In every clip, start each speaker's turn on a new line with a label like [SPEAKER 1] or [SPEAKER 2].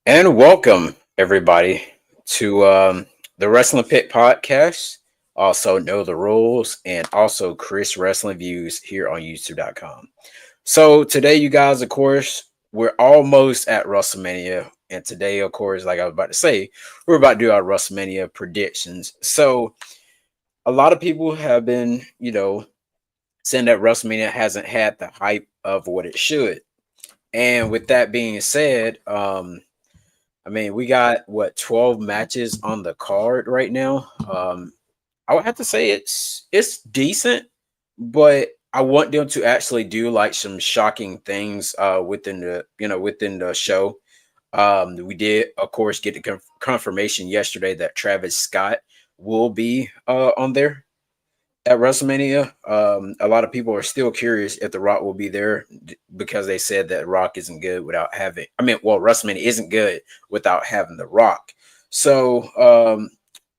[SPEAKER 1] And welcome, everybody, to the Wrestling Pit Podcast. Also, Know the Rules, and also Chris Wrestling Views here on YouTube.com. So, today, you guys, of course, we're almost at Wrestlemania. And today, of course, like I was about to say, we're about to do our Wrestlemania predictions. So, a lot of people have been, saying that Wrestlemania hasn't had the hype of what it should. And with that being said, we got what 12 matches on the card right now. I would have to say it's decent, but I want them to actually do like some shocking things within the show. We did, of course, get the confirmation yesterday that Travis Scott will be on there at WrestleMania. A lot of people are still curious if The Rock will be there because they said that Rock isn't good without having. WrestleMania isn't good without having The Rock. So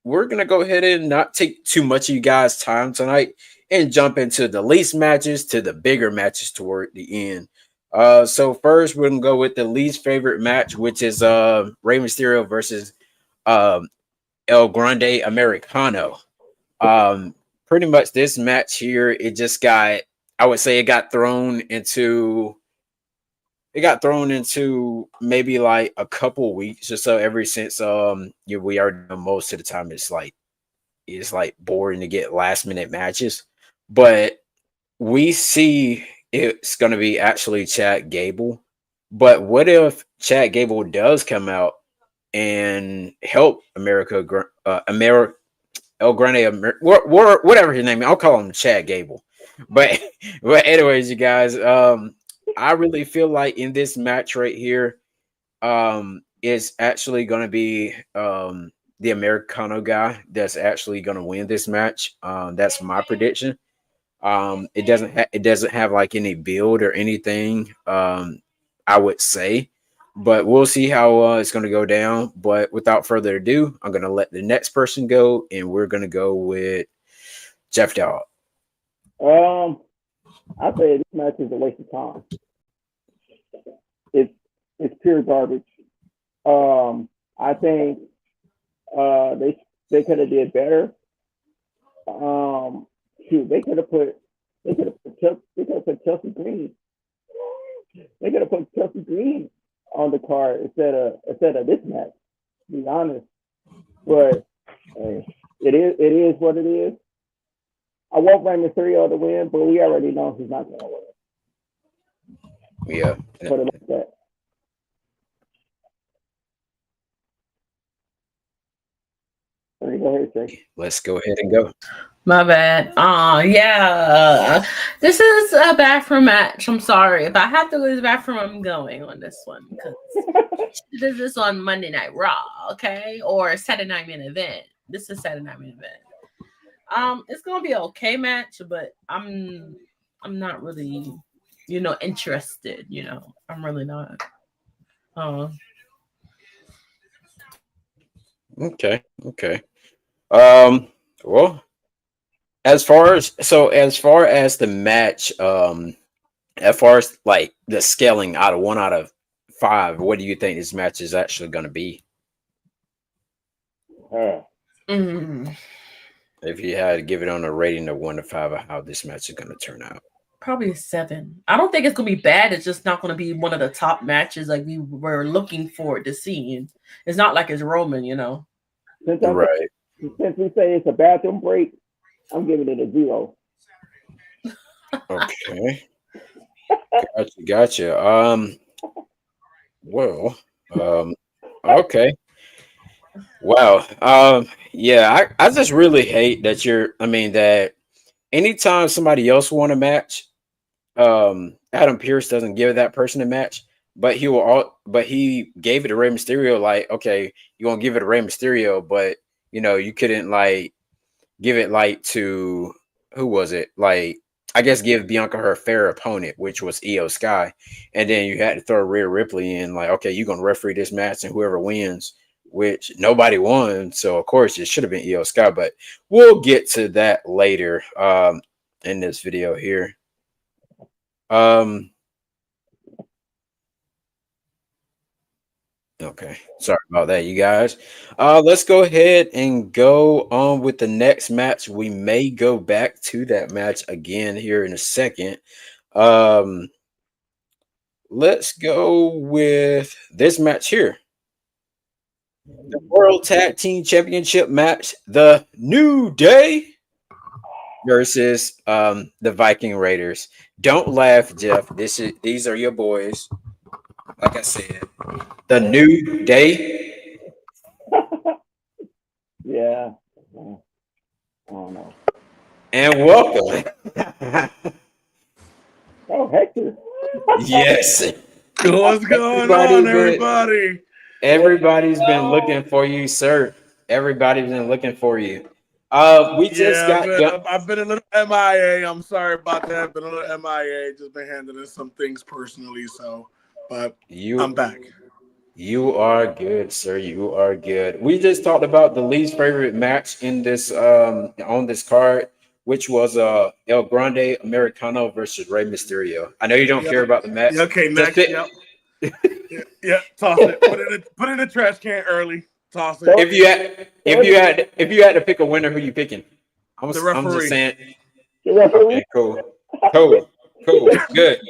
[SPEAKER 1] we're gonna go ahead and not take too much of you guys' time tonight and jump into the least matches to the bigger matches toward the end. So first we're gonna go with the least favorite match, which is Rey Mysterio versus um, El Grande Americano. Um, Pretty much this match here, I would say it got thrown into maybe like a couple weeks or so ever since we already know most of the time it's like boring to get last minute matches. But we see it's gonna be actually Chad Gable. But what if Chad Gable does come out and help America El Grande, whatever his name is. I'll call him Chad Gable. But but anyways, you guys, I really feel like in this match right here, it's actually gonna be the Americano guy that's actually gonna win this match. That's my prediction. It doesn't have like any build or anything. I would say, but we'll see how it's going to go down. But without further ado, I'm going to let the next person go, and we're going to go with Jeff Dog.
[SPEAKER 2] Um, I say this match is a waste of time. It's it's pure garbage. I think they could have did better. Um, shoot, they could have put Chelsea Green. They could have put Chelsea Green on the card instead of this match. To be honest, but hey, it is what it is. I want Rey Mysterio to win, but we already know he's not going to
[SPEAKER 1] Yeah,
[SPEAKER 2] win. Put it like that. Go ahead, Shay.
[SPEAKER 1] let's go ahead and go.
[SPEAKER 3] My bad. Yeah. This is a bathroom match. I'm sorry. If I have to go to the bathroom, I'm going on this one because this is on Monday Night Raw, okay? Or Saturday Night Main Event. This is Saturday Night Main Event. It's gonna be an okay match, but I'm not really, interested. I'm really not. Uh,
[SPEAKER 1] Okay. Well, as far as the match, as far as like the scaling out of 1 out of 5, what do you think this match is actually going to be?
[SPEAKER 3] mm,
[SPEAKER 1] If you had to give it on a rating of 1 to 5 of how this match is going to turn out.
[SPEAKER 3] Probably a 7. I don't think it's gonna be bad. It's just not gonna be one of the top matches like we were looking forward to seeing. It's not like it's Roman.
[SPEAKER 2] Since I
[SPEAKER 1] Right.
[SPEAKER 2] since we say it's a bathroom break, I'm giving it a 0.
[SPEAKER 1] Okay. Gotcha. Well. Okay. Wow. Yeah. I just really hate that that anytime somebody else won a match, Adam Pierce doesn't give that person a match, but he gave it to Rey Mysterio. Like, okay, you want to give it to Rey Mysterio, but you couldn't like give it like to who was it? Like, I guess give Bianca her fair opponent, which was Io Sky, and then you had to throw Rhea Ripley in. Like, okay, you're gonna referee this match, and whoever wins, which nobody won, so of course it should have been Io Sky. But we'll get to that later in this video here. Um, Okay. Sorry about that, you guys. Let's go ahead and go on with the next match. We may go back to that match again here in a second. Um, let's go with this match here. The World Tag Team Championship match, the New Day versus the Viking Raiders. Don't laugh, Jeff. These are your boys. Like I said, the New Day.
[SPEAKER 2] Yeah. I don't know.
[SPEAKER 1] And welcome.
[SPEAKER 2] Oh, Hector.
[SPEAKER 1] Yes.
[SPEAKER 4] What's going
[SPEAKER 1] Everybody
[SPEAKER 4] on,
[SPEAKER 1] been
[SPEAKER 4] everybody?
[SPEAKER 1] everybody's been looking for you, sir. Everybody's been looking for you. We just
[SPEAKER 4] Yeah,
[SPEAKER 1] got done.
[SPEAKER 4] I've been a little MIA. I'm sorry about that. I've been a little MIA. Just been handling some things personally. So, but I'm
[SPEAKER 1] You
[SPEAKER 4] back.
[SPEAKER 1] you are good, sir. You are good. We just talked about the least favorite match in this on this card, which was El Grande Americano versus Rey Mysterio. I know you don't
[SPEAKER 4] Yep.
[SPEAKER 1] care about the match.
[SPEAKER 4] Yeah, okay,
[SPEAKER 1] Just
[SPEAKER 4] next.
[SPEAKER 1] pick
[SPEAKER 4] Yep. Yeah, yeah. Toss it. Put it in the trash can early. Toss it.
[SPEAKER 2] So,
[SPEAKER 1] if you had to pick a winner, who you picking?
[SPEAKER 4] The
[SPEAKER 1] I'm just
[SPEAKER 4] referee.
[SPEAKER 1] saying.
[SPEAKER 2] the referee.
[SPEAKER 1] Okay, cool, good.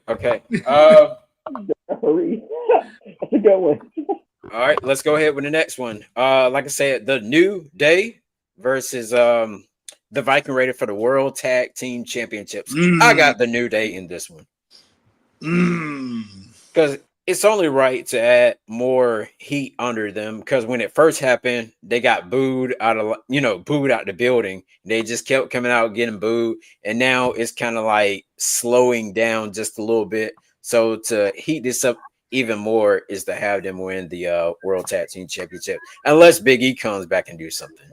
[SPEAKER 1] Okay.
[SPEAKER 2] The referee. That's a good one.
[SPEAKER 1] All right, let's go ahead with the next one. Like I said, the New Day versus the Viking Raider for the World Tag Team Championships. I
[SPEAKER 4] Mmm.
[SPEAKER 1] got the New Day in this one
[SPEAKER 4] Mmm.
[SPEAKER 1] because it's only right to add more heat under them. Because when it first happened, they got booed out of booed out the building. They just kept coming out getting booed, and now it's kind of like slowing down just a little bit. So to heat this up even more is to have them win the World Tag Team Championship, unless Big E comes back and do something.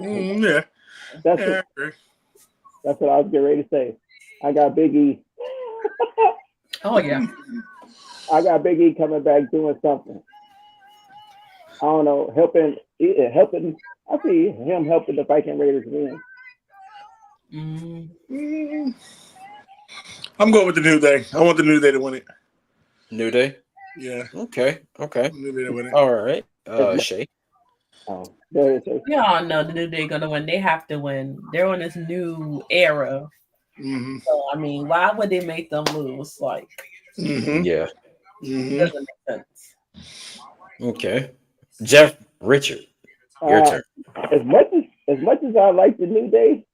[SPEAKER 4] Yeah.
[SPEAKER 2] That's
[SPEAKER 4] Yeah.
[SPEAKER 2] what, that's what I was getting ready to say. I got Big E.
[SPEAKER 3] Oh yeah.
[SPEAKER 2] I got Big E coming back doing something. I don't know, helping. I see him helping the Viking Raiders win.
[SPEAKER 3] Mm.
[SPEAKER 4] Mm. I'm going with the New Day. I want the New Day to win it.
[SPEAKER 1] New Day.
[SPEAKER 4] Yeah.
[SPEAKER 1] Okay.
[SPEAKER 4] New Day to win it.
[SPEAKER 1] All right.
[SPEAKER 2] As much,
[SPEAKER 1] Shay.
[SPEAKER 2] there it is.
[SPEAKER 3] We all know the New Day gonna win. They have to win. They're on this new era.
[SPEAKER 4] Mm-hmm.
[SPEAKER 3] So I mean, why would they make them lose? Like,
[SPEAKER 4] Mm-hmm.
[SPEAKER 1] Yeah.
[SPEAKER 3] it
[SPEAKER 4] Mm-hmm.
[SPEAKER 3] doesn't make sense.
[SPEAKER 1] Okay. Jeff Richard. Your
[SPEAKER 2] Uh,
[SPEAKER 1] turn.
[SPEAKER 2] as much as I like the New Day,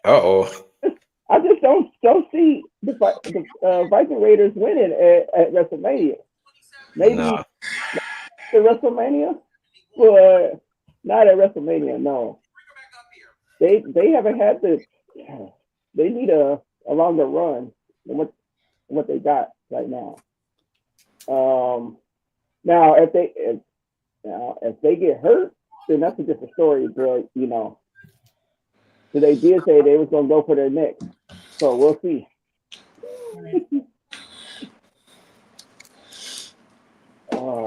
[SPEAKER 1] Oh.
[SPEAKER 2] I just don't see the Viking Raiders winning at WrestleMania. Maybe
[SPEAKER 1] Nah.
[SPEAKER 2] the WrestleMania, but not at WrestleMania. No, they haven't had the. They need a longer run than what they got right now. Um, now if they get hurt, then that's a different story. But so they did say they was gonna go for their neck. So we'll see. Uh,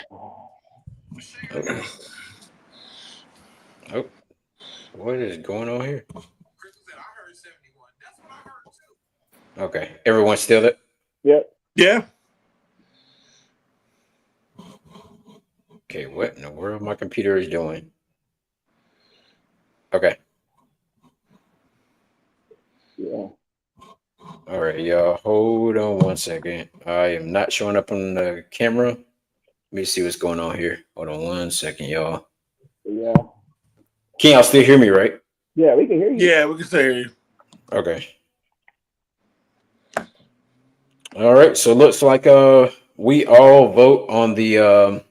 [SPEAKER 1] Oh, oh, what is going on here? Okay, everyone still it?
[SPEAKER 2] yep.
[SPEAKER 4] Yeah.
[SPEAKER 1] Okay, what in the world my computer is doing? Okay,
[SPEAKER 2] Yeah.
[SPEAKER 1] all right, y'all. Hold on one second. I am not showing up on the camera. Let me see what's going on here. Hold on one second, y'all.
[SPEAKER 2] Yeah.
[SPEAKER 1] Can y'all still hear me, right?
[SPEAKER 2] Yeah. We can hear you.
[SPEAKER 4] Yeah, we can say
[SPEAKER 1] Okay. All right. So it looks like we all vote on the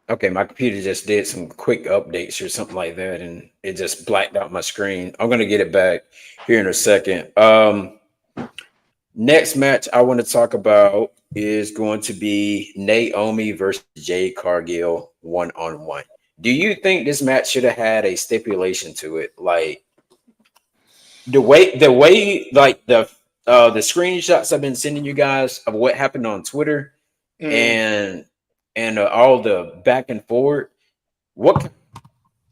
[SPEAKER 1] okay, my computer just did some quick updates or something like that, and it just blacked out my screen. I'm gonna get it back here in a second. Next match I want to talk about is going to be Naomi versus Jade Cargill 1-on-1. Do you think this match should have had a stipulation to it? Like the way like the screenshots I've been sending you guys of what happened on Twitter
[SPEAKER 4] mm.
[SPEAKER 1] and all the back and forward. What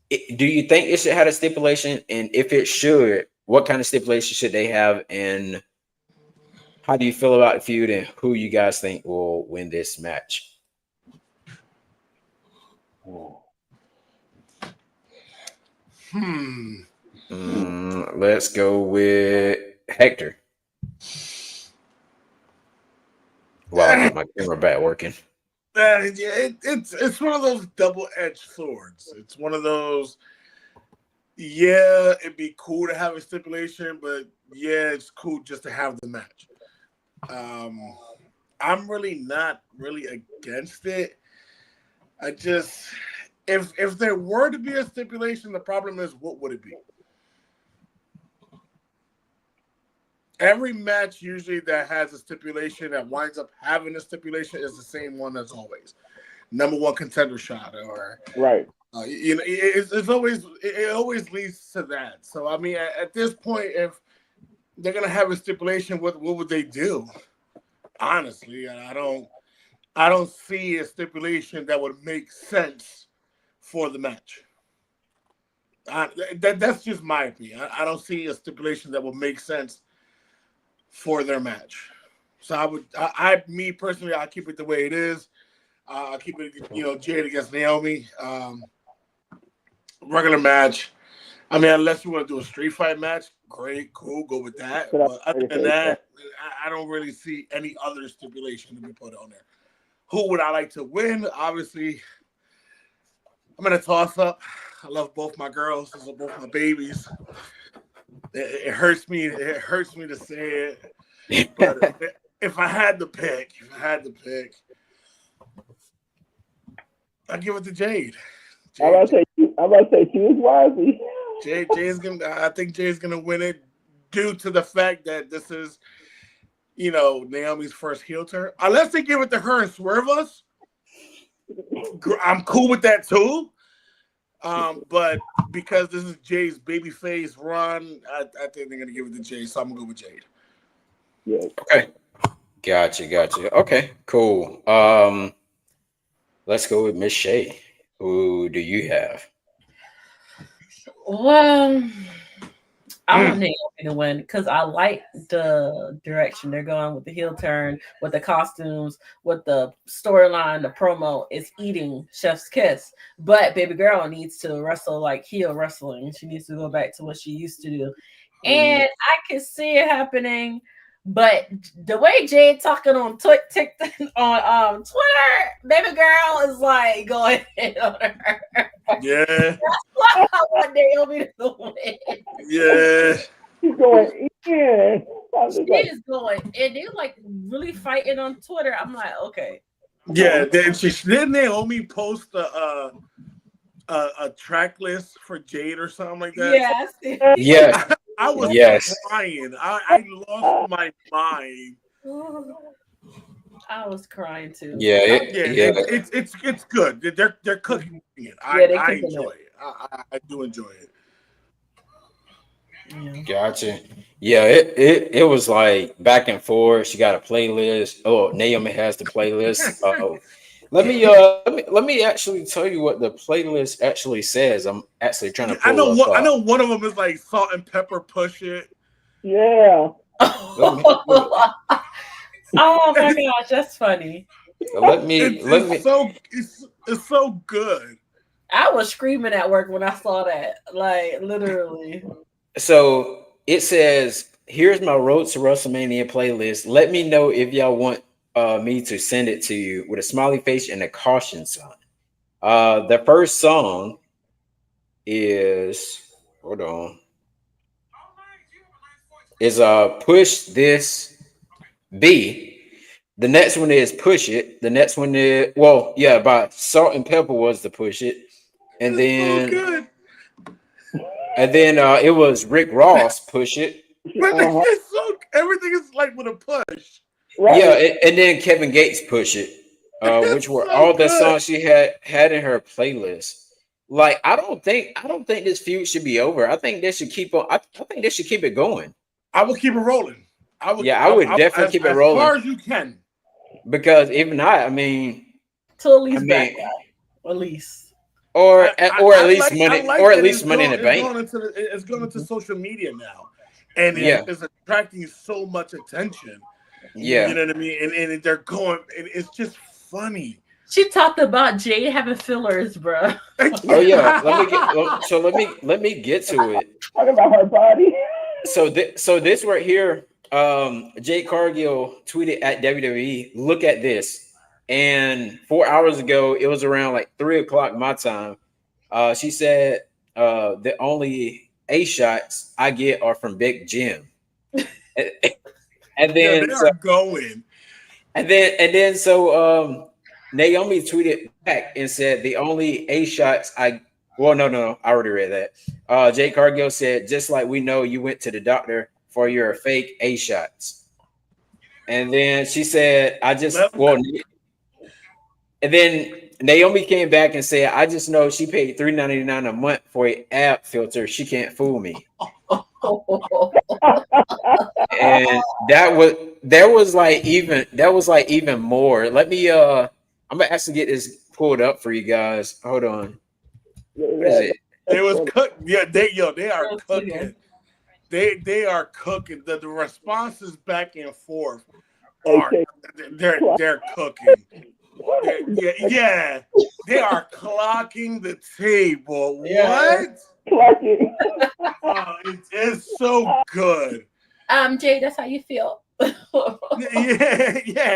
[SPEAKER 1] do you think it should have a stipulation? And if it should, what kind of stipulation should they have? And How do you feel about the feud, and who you guys think will win this match? Let's go with Hector. While I get my camera back working.
[SPEAKER 4] It's one of those double-edged swords. It's one of those. Yeah, it'd be cool to have a stipulation, but yeah, it's cool just to have the match. I'm really not really against it. I just, if there were to be a stipulation, the problem is, what would it be? Every match usually that has a stipulation that winds up having a stipulation is the same one as always. Number one contender shot, or
[SPEAKER 2] Right.
[SPEAKER 4] It always leads to that. So I mean, at this point, if they're gonna have a stipulation, what would they do? Honestly, I don't see a stipulation that would make sense for the match. That's just my opinion. I don't see a stipulation that would make sense for their match. So me personally, I keep it the way it is. I'll keep it, Jade against Naomi. Regular match. I mean, unless you want to do a street fight match, great, cool, go with that. But other than that, I don't really see any other stipulation to be put on there. Who would I like to win? Obviously, I'm in a toss-up. I love both my girls. Those are both my babies. It hurts me. It hurts me to say it. But if I had to pick, I'd give it to Jade.
[SPEAKER 2] I'm about to say choose wisely.
[SPEAKER 4] I think Jay's gonna win it due to the fact that this is, Naomi's first heel turn. Unless they give it to her and swerve us, I'm cool with that too. But because this is Jay's babyface run, I think they're gonna give it to Jay, so I'm gonna go with Jade.
[SPEAKER 2] Yeah.
[SPEAKER 1] Okay. Gotcha. Okay, cool. Let's go with Miss Shay. Who do you have?
[SPEAKER 3] Well, I want Naomi to win because I like the direction they're going with the heel turn, with the costumes, with the storyline, the promo. It's eating Chef's Kiss. But baby girl needs to wrestle like heel wrestling. She needs to go back to what she used to do. And I can see it happening. But the way Jade talking on TikTok on Twitter, baby girl is like going in on her.
[SPEAKER 4] Yeah.
[SPEAKER 3] That's why I want Naomi to win.
[SPEAKER 4] Yeah.
[SPEAKER 2] She's going in.
[SPEAKER 3] She is going, and they're like really fighting on Twitter. I'm like, okay.
[SPEAKER 4] Yeah. Didn't Naomi post a track list for Jade or something like that?
[SPEAKER 3] Yes.
[SPEAKER 1] Yeah.
[SPEAKER 4] I was crying. I lost my mind.
[SPEAKER 3] I was crying too.
[SPEAKER 1] Yeah.
[SPEAKER 4] It's good. They're cooking it. I enjoy it. I do enjoy it.
[SPEAKER 3] Yeah.
[SPEAKER 1] Gotcha. Yeah, it was like back and forth. She got a playlist. Oh, Naomi has the playlist. Let me actually tell you what the playlist actually says. I'm actually trying to pull
[SPEAKER 4] I know
[SPEAKER 1] up,
[SPEAKER 4] I know one of them is like Salt and Pepper Push It.
[SPEAKER 2] Yeah.
[SPEAKER 3] Oh my gosh, that's funny.
[SPEAKER 4] It's so good.
[SPEAKER 3] I was screaming at work when I saw that. Like literally.
[SPEAKER 1] So it says, here's my Road to WrestleMania playlist. Let me know if y'all want me to send it to you, with a smiley face and a caution sign. The first song is, hold on, is Push This B. The next one is Push It. The next one is, by Salt and Pepper was the Push It. And then
[SPEAKER 4] so good.
[SPEAKER 1] It was Rick Ross, Push It.
[SPEAKER 4] It's so, everything is like with a push.
[SPEAKER 1] Right. Yeah, and then Kevin Gates, Push It, which were
[SPEAKER 4] so
[SPEAKER 1] all
[SPEAKER 4] good.
[SPEAKER 1] the songs she had in her playlist. Like, I don't think this feud should be over. I think they should keep on. I think they should keep it going.
[SPEAKER 4] I will keep it rolling. I would
[SPEAKER 1] definitely keep it rolling
[SPEAKER 4] as far as you can.
[SPEAKER 1] Because if not, I mean,
[SPEAKER 3] till at least back at least,
[SPEAKER 1] or at least money in the bank.
[SPEAKER 4] It's going into social media now, and it's attracting so much attention
[SPEAKER 1] Yeah.
[SPEAKER 4] You know what I mean? And they're going, and it's just funny.
[SPEAKER 3] She talked about Jade having fillers, bro.
[SPEAKER 1] Oh yeah. Let me get to it.
[SPEAKER 2] Talking about her body.
[SPEAKER 1] So this right here, Jade Cargill tweeted at WWE. Look at this. And 4 hours ago, it was around like 3 o'clock my time. She said, the only A shots I get are from Big Jim. and, and
[SPEAKER 4] Yeah,
[SPEAKER 1] then
[SPEAKER 4] they
[SPEAKER 1] so
[SPEAKER 4] are going.
[SPEAKER 1] and then Naomi tweeted back and said the only A shots I no, I already read that. Jay Cargill said, just like we know you went to the doctor for your fake A shots. And then she said, and then Naomi came back and said, I just know she paid $3.99 a month for an app filter. She can't fool me. And that was like even more. Let me I'm gonna actually get this pulled up for you guys. Hold on. What is it?
[SPEAKER 4] It was cooked. Yeah, they are cooking. They are cooking. The responses back and forth are they're cooking. Yeah, they are clocking the table.
[SPEAKER 3] Yeah.
[SPEAKER 4] What? Oh, it's so good.
[SPEAKER 3] Jay, that's how you feel.
[SPEAKER 4] Yeah.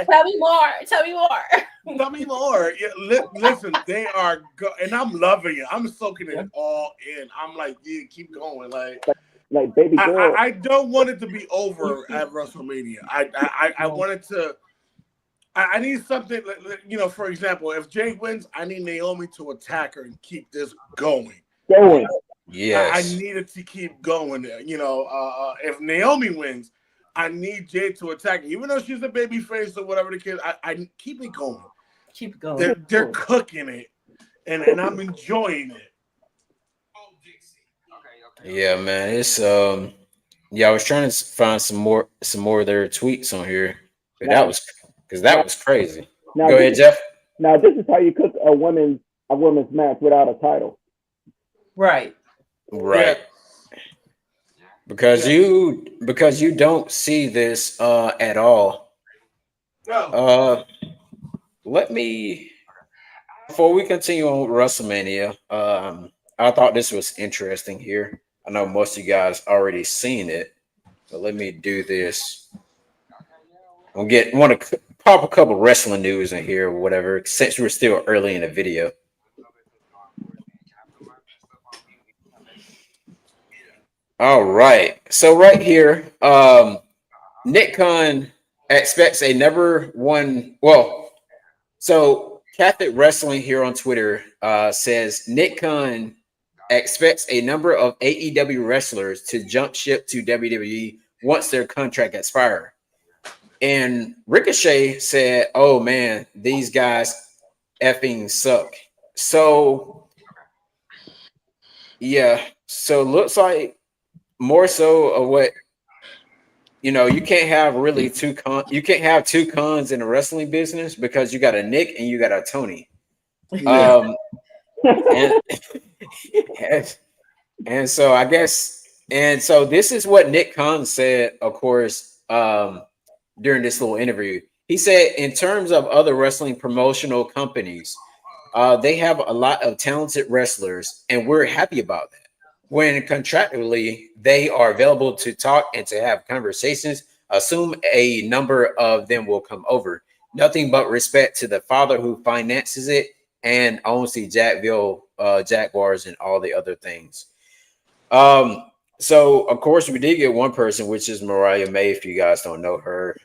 [SPEAKER 3] Tell me more. Tell me more.
[SPEAKER 4] Yeah, listen, they are and I'm loving it. I'm soaking it all in. I'm like, yeah, keep going.
[SPEAKER 2] Like baby girl.
[SPEAKER 4] I don't want it to be over at WrestleMania. I want it to. I need something. For example, if Jay wins, I need Naomi to attack her and keep this going.
[SPEAKER 1] Yes.
[SPEAKER 4] I need it to keep going. If Naomi wins, I need Jade to attack her. Even though she's a baby face or whatever the case, I keep it going.
[SPEAKER 3] Keep it going.
[SPEAKER 4] They're cooking it, and I'm enjoying it.
[SPEAKER 1] Yeah, man. It's I was trying to find some more of their tweets on here. But that was crazy.
[SPEAKER 2] Now,
[SPEAKER 1] Go ahead, Jeff.
[SPEAKER 2] Now this is how you cook a women's match without a title.
[SPEAKER 3] Right.
[SPEAKER 1] Yeah. Because you don't see this at all.
[SPEAKER 4] No.
[SPEAKER 1] Let me before we continue on with WrestleMania, I thought this was interesting here. I know most of you guys already seen it, but let me do this. Want to pop a couple wrestling news in here or whatever, since we're still early in the video. All right. So right here, Nick Khan expects a number one. Well, so Catholic Wrestling here on Twitter says Nick Khan expects a number of AEW wrestlers to jump ship to WWE once their contract expires. And Ricochet said, "Oh man, these guys effing suck." So yeah, so looks like more so of what you can't have really you can't have two cons in the wrestling business because you got a Nick and you got a Tony.
[SPEAKER 4] Yeah.
[SPEAKER 1] And so I guess so this is what Nick Khan said, of course, during this little interview. He said, in terms of other wrestling promotional companies, they have a lot of talented wrestlers, and we're happy about that. When contractually they are available to talk and to have conversations, assume a number of them will come over. Nothing but respect to the father who finances it and owns the Jacksonville Jaguars and all the other things. So of course we did get one person, which is Mariah May. If you guys don't know her,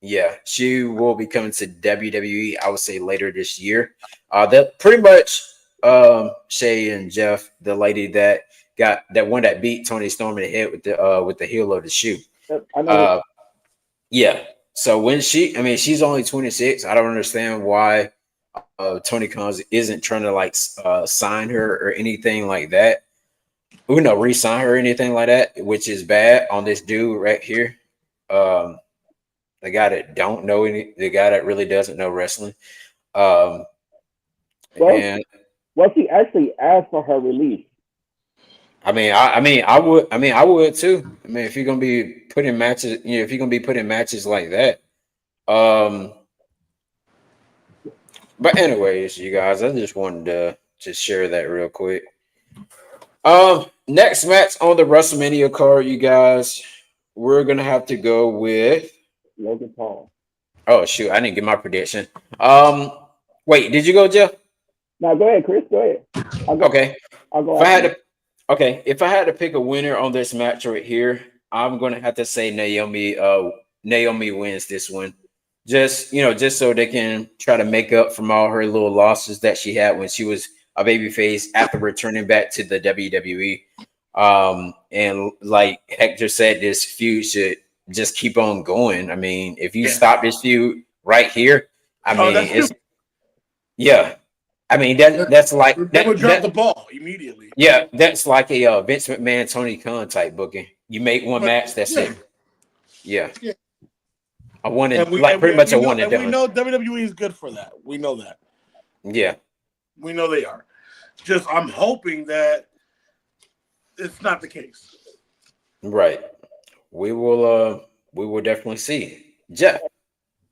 [SPEAKER 1] yeah, she will be coming to WWE, I would say later this year. That pretty much Shay and Jeff, the lady that beat Tony Storm in the head with the heel of the shoe. Yeah. So when she's only 26. I don't understand why Tony Khan isn't trying to sign her or anything like that. Re-sign her or anything like that, which is bad on this dude right here. The guy that the guy that really doesn't know wrestling.
[SPEAKER 2] Well, she actually asked for her release.
[SPEAKER 1] I would too. I mean, if you're gonna be putting matches, if you're gonna be putting matches like that. But anyways, you guys, I just wanted to just share that real quick. Next match on the WrestleMania card, you guys, we're gonna have to go with.
[SPEAKER 2] Logan Paul.
[SPEAKER 1] Oh shoot, I didn't get my prediction. Wait, did you go, Jeff?
[SPEAKER 2] Now go ahead, Chris. Go ahead.
[SPEAKER 1] Okay.
[SPEAKER 2] I'll go
[SPEAKER 1] If I had
[SPEAKER 2] after.
[SPEAKER 1] to, okay, if I had to pick a winner on this match right here, I'm gonna have to say Naomi. Naomi wins this one. Just so they can try to make up from all her little losses that she had when she was a babyface after returning back to the WWE. And like Hector said, this feud should just keep on going. I mean, if you stop this feud right here, I mean, it's yeah. I mean that's like
[SPEAKER 4] They would drop the
[SPEAKER 1] that.
[SPEAKER 4] ball immediately.
[SPEAKER 1] Yeah, that's like a Vince McMahon, Tony Khan type booking. You make one match, that's it. Yeah, I wanted like pretty much a one and done.
[SPEAKER 4] We know WWE is good for that. We know that.
[SPEAKER 1] Yeah,
[SPEAKER 4] we know they are. Just I'm hoping that it's not the case.
[SPEAKER 1] Right. We will definitely see. Jeff.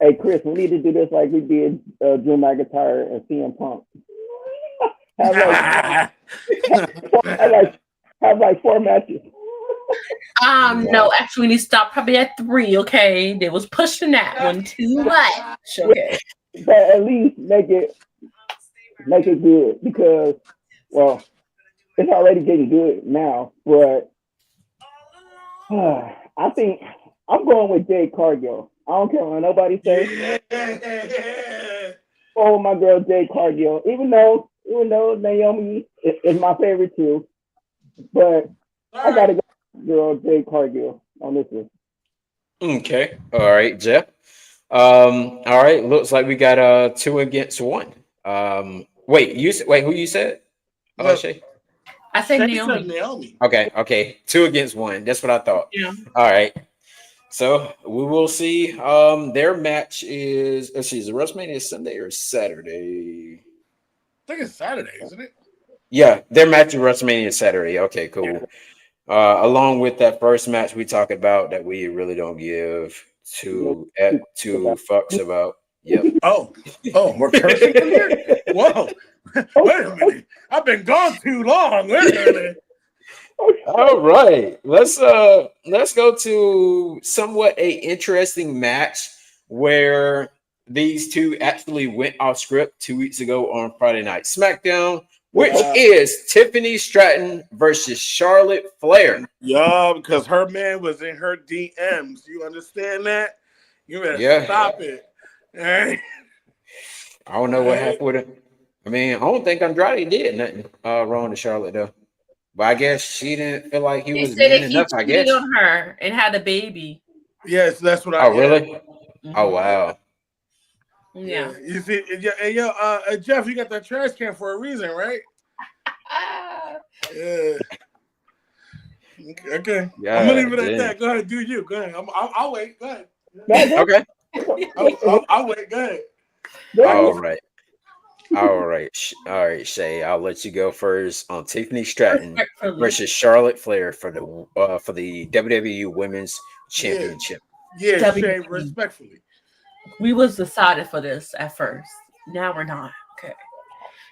[SPEAKER 2] Hey Chris, we need to do this like we did Drew McIntyre and CM Punk. have like 4 matches.
[SPEAKER 3] No, actually, we need to stop probably at 3. Okay, they was pushing that one too much. Okay,
[SPEAKER 2] but at least make it good because, well, it's already getting good now. But I think I'm going with Jade Cargill. I don't care what nobody says. Oh, my girl Jade Cargill. Even though Naomi is my favorite too, but I gotta go girl Jade Cargill on this one.
[SPEAKER 1] Okay. All right, Jeff. All right. Looks like we got 2 against 1. Wait, who you said? Shay?
[SPEAKER 3] I said Naomi.
[SPEAKER 1] Okay. 2 against 1. That's what I thought.
[SPEAKER 3] Yeah.
[SPEAKER 1] All right. So we will see. Their match is the WrestleMania is Sunday or Saturday?
[SPEAKER 4] I think it's Saturday, isn't it?
[SPEAKER 1] Yeah, their match is WrestleMania Saturday. Okay, cool. Yeah. Along with that first match we talked about that we really don't give two fucks about. Yep.
[SPEAKER 4] Oh, we're cursing from here? Whoa. Wait a minute. I've been gone too long. Wait a minute.
[SPEAKER 1] All right, let's go to somewhat a interesting match where these two actually went off script 2 weeks ago on Friday Night SmackDown, which is Tiffany Stratton versus Charlotte Flair.
[SPEAKER 4] Yeah, because her man was in her DMs. You understand that? You better stop it. Hey.
[SPEAKER 1] I don't know what happened with it. I mean, I don't think Andrade did nothing wrong to Charlotte though. But I guess she didn't feel like he was man enough. I guess
[SPEAKER 3] on her and had a baby.
[SPEAKER 4] Yes, that's what I.
[SPEAKER 1] Oh, really? Mm-hmm. Oh, wow.
[SPEAKER 3] Yeah.
[SPEAKER 4] You see, Jeff, you got that trash can for a reason, right? Yeah. Okay. Yeah, I'm gonna leave it at that. Go ahead, do you? Go ahead. I'll wait. Go ahead.
[SPEAKER 1] Okay.
[SPEAKER 4] I'll wait. Go ahead.
[SPEAKER 1] All right, Shay. I'll let you go first on Tiffany Stratton versus Charlotte Flair for the WWE Women's Championship.
[SPEAKER 4] Yeah, Shay, respectfully.
[SPEAKER 3] We was decided for this at first. Now we're not. Okay.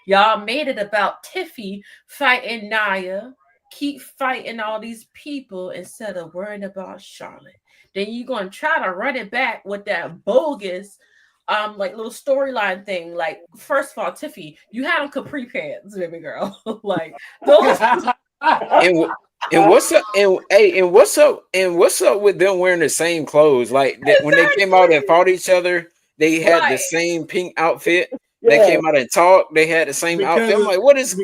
[SPEAKER 3] Y'all made it about Tiffy fighting Nia. Keep fighting all these people instead of worrying about Charlotte. Then you're gonna try to run it back with that bogus like little storyline thing. Like, first of all, Tiffy, you had on capri pants, baby girl. Like those.
[SPEAKER 1] and what's up? And what's up with them wearing the same clothes? Like when they came out and fought each other, they had the same pink outfit. Yeah. They came out and talked. They had the same outfit. I'm like, what is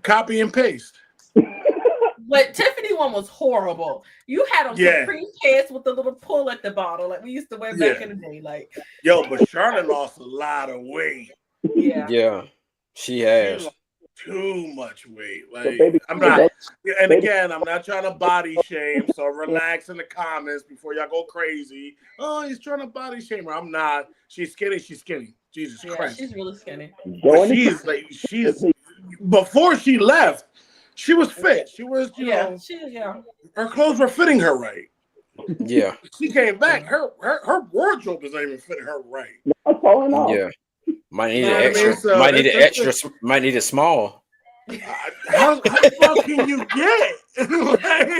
[SPEAKER 4] copy and paste?
[SPEAKER 3] But Tiffany one was horrible. You had on capri pants with the little pull at the bottom, like we used to wear back in the day. Like,
[SPEAKER 4] but Charlotte lost a lot of weight.
[SPEAKER 1] Yeah, she has
[SPEAKER 4] too much weight. Like, I'm not. And again, I'm not trying to body shame. So relax in the comments before y'all go crazy. Oh, he's trying to body shame her. I'm not. She's skinny. She's skinny. Jesus Christ.
[SPEAKER 3] She's really skinny.
[SPEAKER 4] But she's before she left. she was fit. She was, you know, her clothes were fitting her right.
[SPEAKER 1] Yeah.
[SPEAKER 4] She came back. Her wardrobe is not even fitting her right.
[SPEAKER 2] Not falling off.
[SPEAKER 1] Yeah. Might need
[SPEAKER 4] You know
[SPEAKER 1] an
[SPEAKER 4] what I mean?
[SPEAKER 1] extra.
[SPEAKER 4] So
[SPEAKER 1] Might need an extra. Might need a small.
[SPEAKER 4] how small can you get? Like,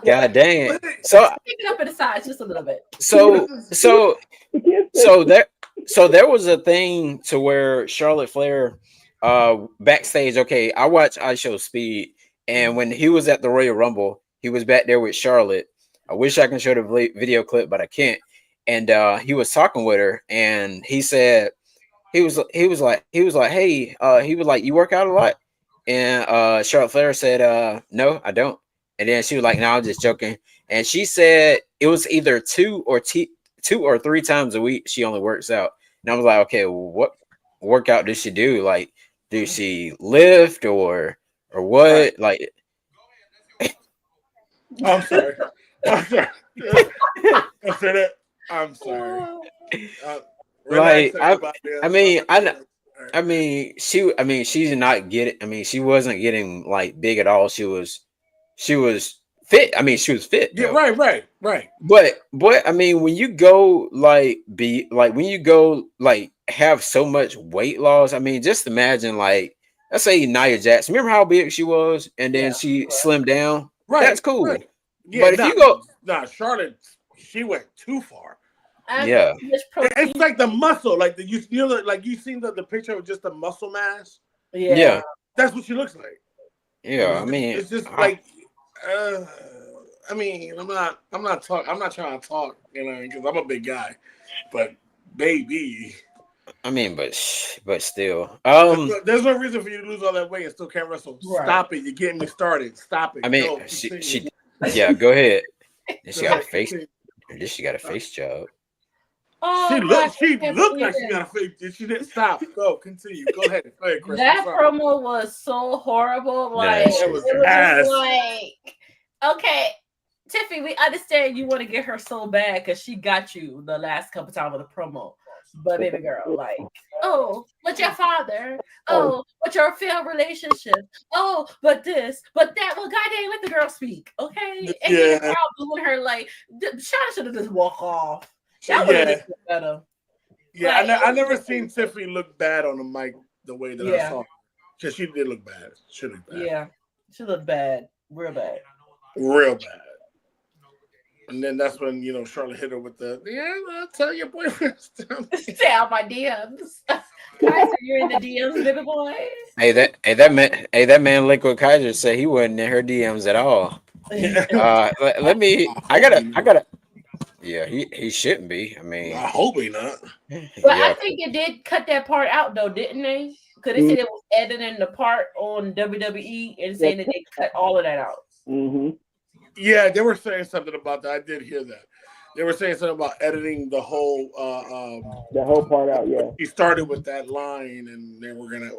[SPEAKER 1] God dang it! So
[SPEAKER 3] pick it up in the size just a little bit.
[SPEAKER 1] so
[SPEAKER 2] You can't
[SPEAKER 1] so there was a thing to where Charlotte Flair, backstage. Okay, I watch I Show Speed, and when he was at the Royal Rumble, he was back there with Charlotte. I wish I can show the video clip, but I can't. And he was talking with her, and he said he was like, hey, he was like, you work out a lot? And Charlotte Flair said, no, I don't. And then she was like, no, I'm just joking. And she said it was either two or three times a week she only works out. And I was like, okay, well, what workout does she do? Like, does she lift or what?
[SPEAKER 4] Right.
[SPEAKER 1] Like,
[SPEAKER 4] I'm sorry. I'm sorry. I said it. I'm sorry.
[SPEAKER 1] like I mean, she's not getting. I mean, she wasn't getting like big at all. She was fit. I mean, she was fit.
[SPEAKER 4] Yeah,
[SPEAKER 1] though.
[SPEAKER 4] right.
[SPEAKER 1] But I mean, when you go when you go like have so much weight loss, I mean, just imagine like let's say Nia Jax. Remember how big she was, and then she slimmed down.
[SPEAKER 4] Right,
[SPEAKER 1] that's cool.
[SPEAKER 4] Right. Yeah,
[SPEAKER 1] but if you go,
[SPEAKER 4] Charlotte, she went too far.
[SPEAKER 1] Yeah,
[SPEAKER 4] it's like the muscle, like you seen the picture of just the muscle mass.
[SPEAKER 1] Yeah,
[SPEAKER 4] that's what she looks like.
[SPEAKER 1] Yeah, I mean,
[SPEAKER 4] it's just like, I mean, I'm not trying to talk, you know, because I'm a big guy, but baby.
[SPEAKER 1] I mean, but still,
[SPEAKER 4] there's no reason for you to lose all that weight and still can't wrestle. Right. Stop it! You're getting me started. Stop it.
[SPEAKER 1] I mean, yeah, go ahead. She got a face. She got a face job.
[SPEAKER 3] Oh,
[SPEAKER 4] she looked like she got a face. She didn't stop. Go, continue. Go ahead. Go ahead, Chris.
[SPEAKER 3] That promo was so horrible. Like it was just like, okay, Tiffany, we understand you want to get her so bad because she got you the last couple times of the promo. But baby girl, like, oh, but your father, oh, but your failed relationship, oh, but this, but that. Well, goddamn, let the girl speak, okay? And then the crowd booing her like, Shauna should have just walked off. That would have been better.
[SPEAKER 4] Yeah, like, I never seen Tiffany look bad on the mic the way that I saw. Because she did look bad. She looked bad.
[SPEAKER 3] Yeah, she looked bad, real bad.
[SPEAKER 4] And then that's when, you know, Charlotte hit her with the, I'll tell your boyfriend.
[SPEAKER 3] Tell my DMs. Kaiser, you're in the DMs, baby boy.
[SPEAKER 1] Hey, that man, Liquid Kaiser said he wasn't in her DMs at all. Let me. I gotta. Yeah, he shouldn't be. I mean,
[SPEAKER 4] I hope he not.
[SPEAKER 3] But I think it did cut that part out though, didn't they? Because they said it was editing the part on WWE and saying that they cut all of that out.
[SPEAKER 2] Mm-hmm.
[SPEAKER 4] Yeah, they were saying something about that. I did hear that. They were saying something about editing the whole
[SPEAKER 2] part out. Yeah,
[SPEAKER 4] he started with that line, and they were gonna.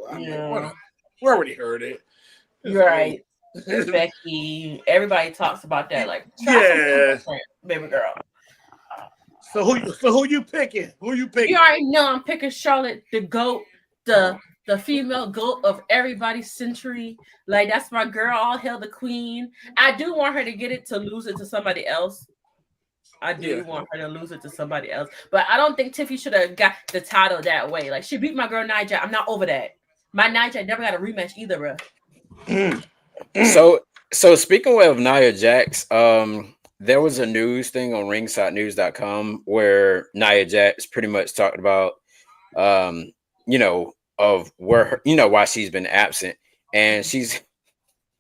[SPEAKER 4] We already heard it.
[SPEAKER 3] You're right. Becky, everybody talks about that. Like, baby girl.
[SPEAKER 4] So who you picking? You
[SPEAKER 3] already know I'm picking Charlotte, the GOAT, the female GOAT of everybody's century. Like, that's my girl. All hail the queen. I do want her to get it to lose it to somebody else. I do want her to lose it to somebody else. But I don't think Tiffy should have got the title that way. Like, she beat my girl Nia. I'm not over that. My Nia never got a rematch either, bro.
[SPEAKER 1] So speaking of Nia Jax, there was a news thing on ringsidenews.com where Nia Jax pretty much talked about you know, of where her, you know, why she's been absent. And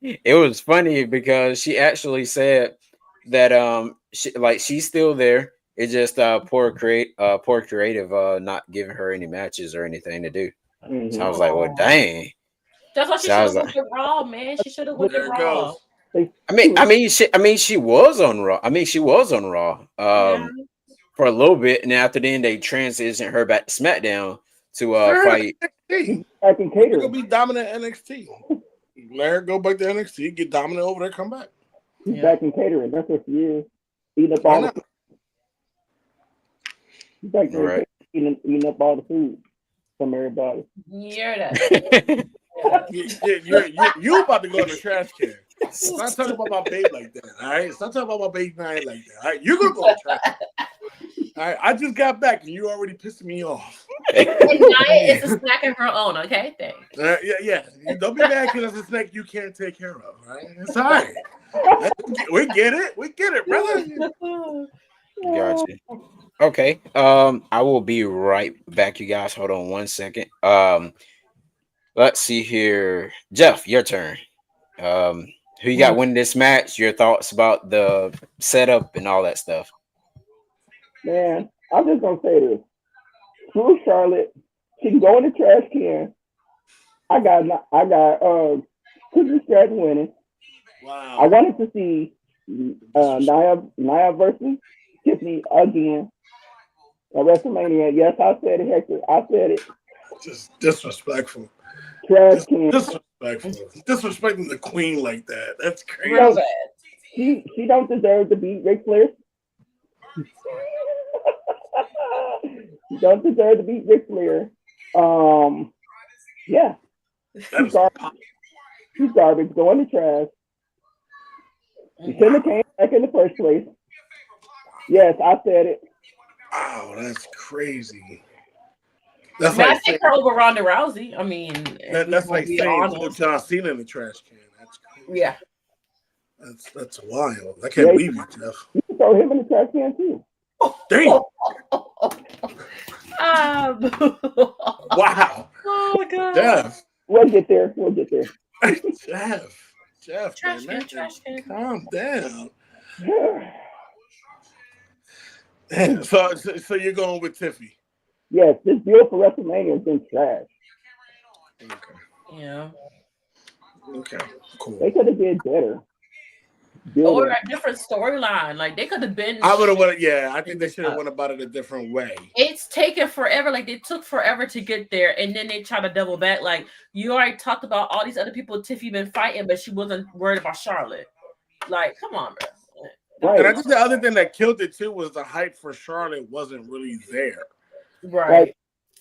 [SPEAKER 1] it was funny because she actually said that she's still there. It's just poor creative not giving her any matches or anything to do. Mm-hmm. So I was like, well, dang.
[SPEAKER 3] That's why she should have went to Raw, man. She should have went to Raw.
[SPEAKER 1] I mean, she was on Raw. She was on Raw for a little bit, and after then they transitioned her back to SmackDown to fight.
[SPEAKER 2] I can cater.
[SPEAKER 4] She'll be dominant NXT. Let her go back to NXT, get dominant over there, come back.
[SPEAKER 2] She's back in catering. That's what she is. Eating up all the food. She's back there eating up all the food from everybody.
[SPEAKER 3] Yeah, that.
[SPEAKER 4] You about to go in the trash can. Stop talking about my babe like that. All right, stop talking about my babe night like that. All right, you're gonna go in the trash can. All right, I just got back and you already pissed me off.
[SPEAKER 3] And Naya is a snack of her own. Okay, thanks.
[SPEAKER 4] Yeah. You don't be mad because it's a snake you can't take care of. Right? It's all right. We get it, brother.
[SPEAKER 1] Gotcha. Okay. I will be right back, you guys. Hold on 1 second. Let's see here. Jeff, your turn. Who you got winning this match? Your thoughts about the setup and all that stuff.
[SPEAKER 2] Man, I'm just gonna say this. Screw Charlotte. She can go in the trash can. I got Christian Stratton winning.
[SPEAKER 4] Wow.
[SPEAKER 2] I wanted to see Nia versus Tiffany again at WrestleMania. Yes, I said it, Hector. I said it.
[SPEAKER 4] Just disrespectful.
[SPEAKER 2] Trash can.
[SPEAKER 4] Disrespectful. Disrespecting the queen like that. That's crazy.
[SPEAKER 3] Real bad.
[SPEAKER 2] She don't deserve to beat Ric Flair. She don't deserve to beat Ric Flair. Yeah. She's garbage. Go in the trash. She shouldn't have came back in the first place. Yes, I said it.
[SPEAKER 4] Wow, that's crazy. That's
[SPEAKER 3] I
[SPEAKER 4] like
[SPEAKER 3] take her over Ronda Rousey. I mean,
[SPEAKER 4] that's like saying put John Cena in the trash can. That's crazy.
[SPEAKER 3] Yeah.
[SPEAKER 4] That's wild. I can't believe you, Jeff.
[SPEAKER 2] You can throw him in the trash can too.
[SPEAKER 4] Damn. Wow.
[SPEAKER 3] Oh my god.
[SPEAKER 4] Jeff.
[SPEAKER 2] We'll get there.
[SPEAKER 4] Jeff,
[SPEAKER 3] Trash
[SPEAKER 4] man,
[SPEAKER 3] can.
[SPEAKER 4] calm down. Damn. So you're going with Tiffy?
[SPEAKER 2] Yes, this deal for WrestleMania has been trash.
[SPEAKER 4] Okay.
[SPEAKER 3] Yeah.
[SPEAKER 4] Okay. Cool.
[SPEAKER 2] They could have did better.
[SPEAKER 3] Or a different storyline. Like they could have been.
[SPEAKER 4] I would have went. Yeah, I think they should have went about it a different way.
[SPEAKER 3] It's taken forever. Like they took forever to get there, and then they try to double back. Like you already talked about all these other people Tiffy been fighting, but she wasn't worried about Charlotte. Like, come on, bro.
[SPEAKER 2] Right.
[SPEAKER 4] And I think the other thing that killed it too was the hype for Charlotte wasn't really there.
[SPEAKER 3] Right.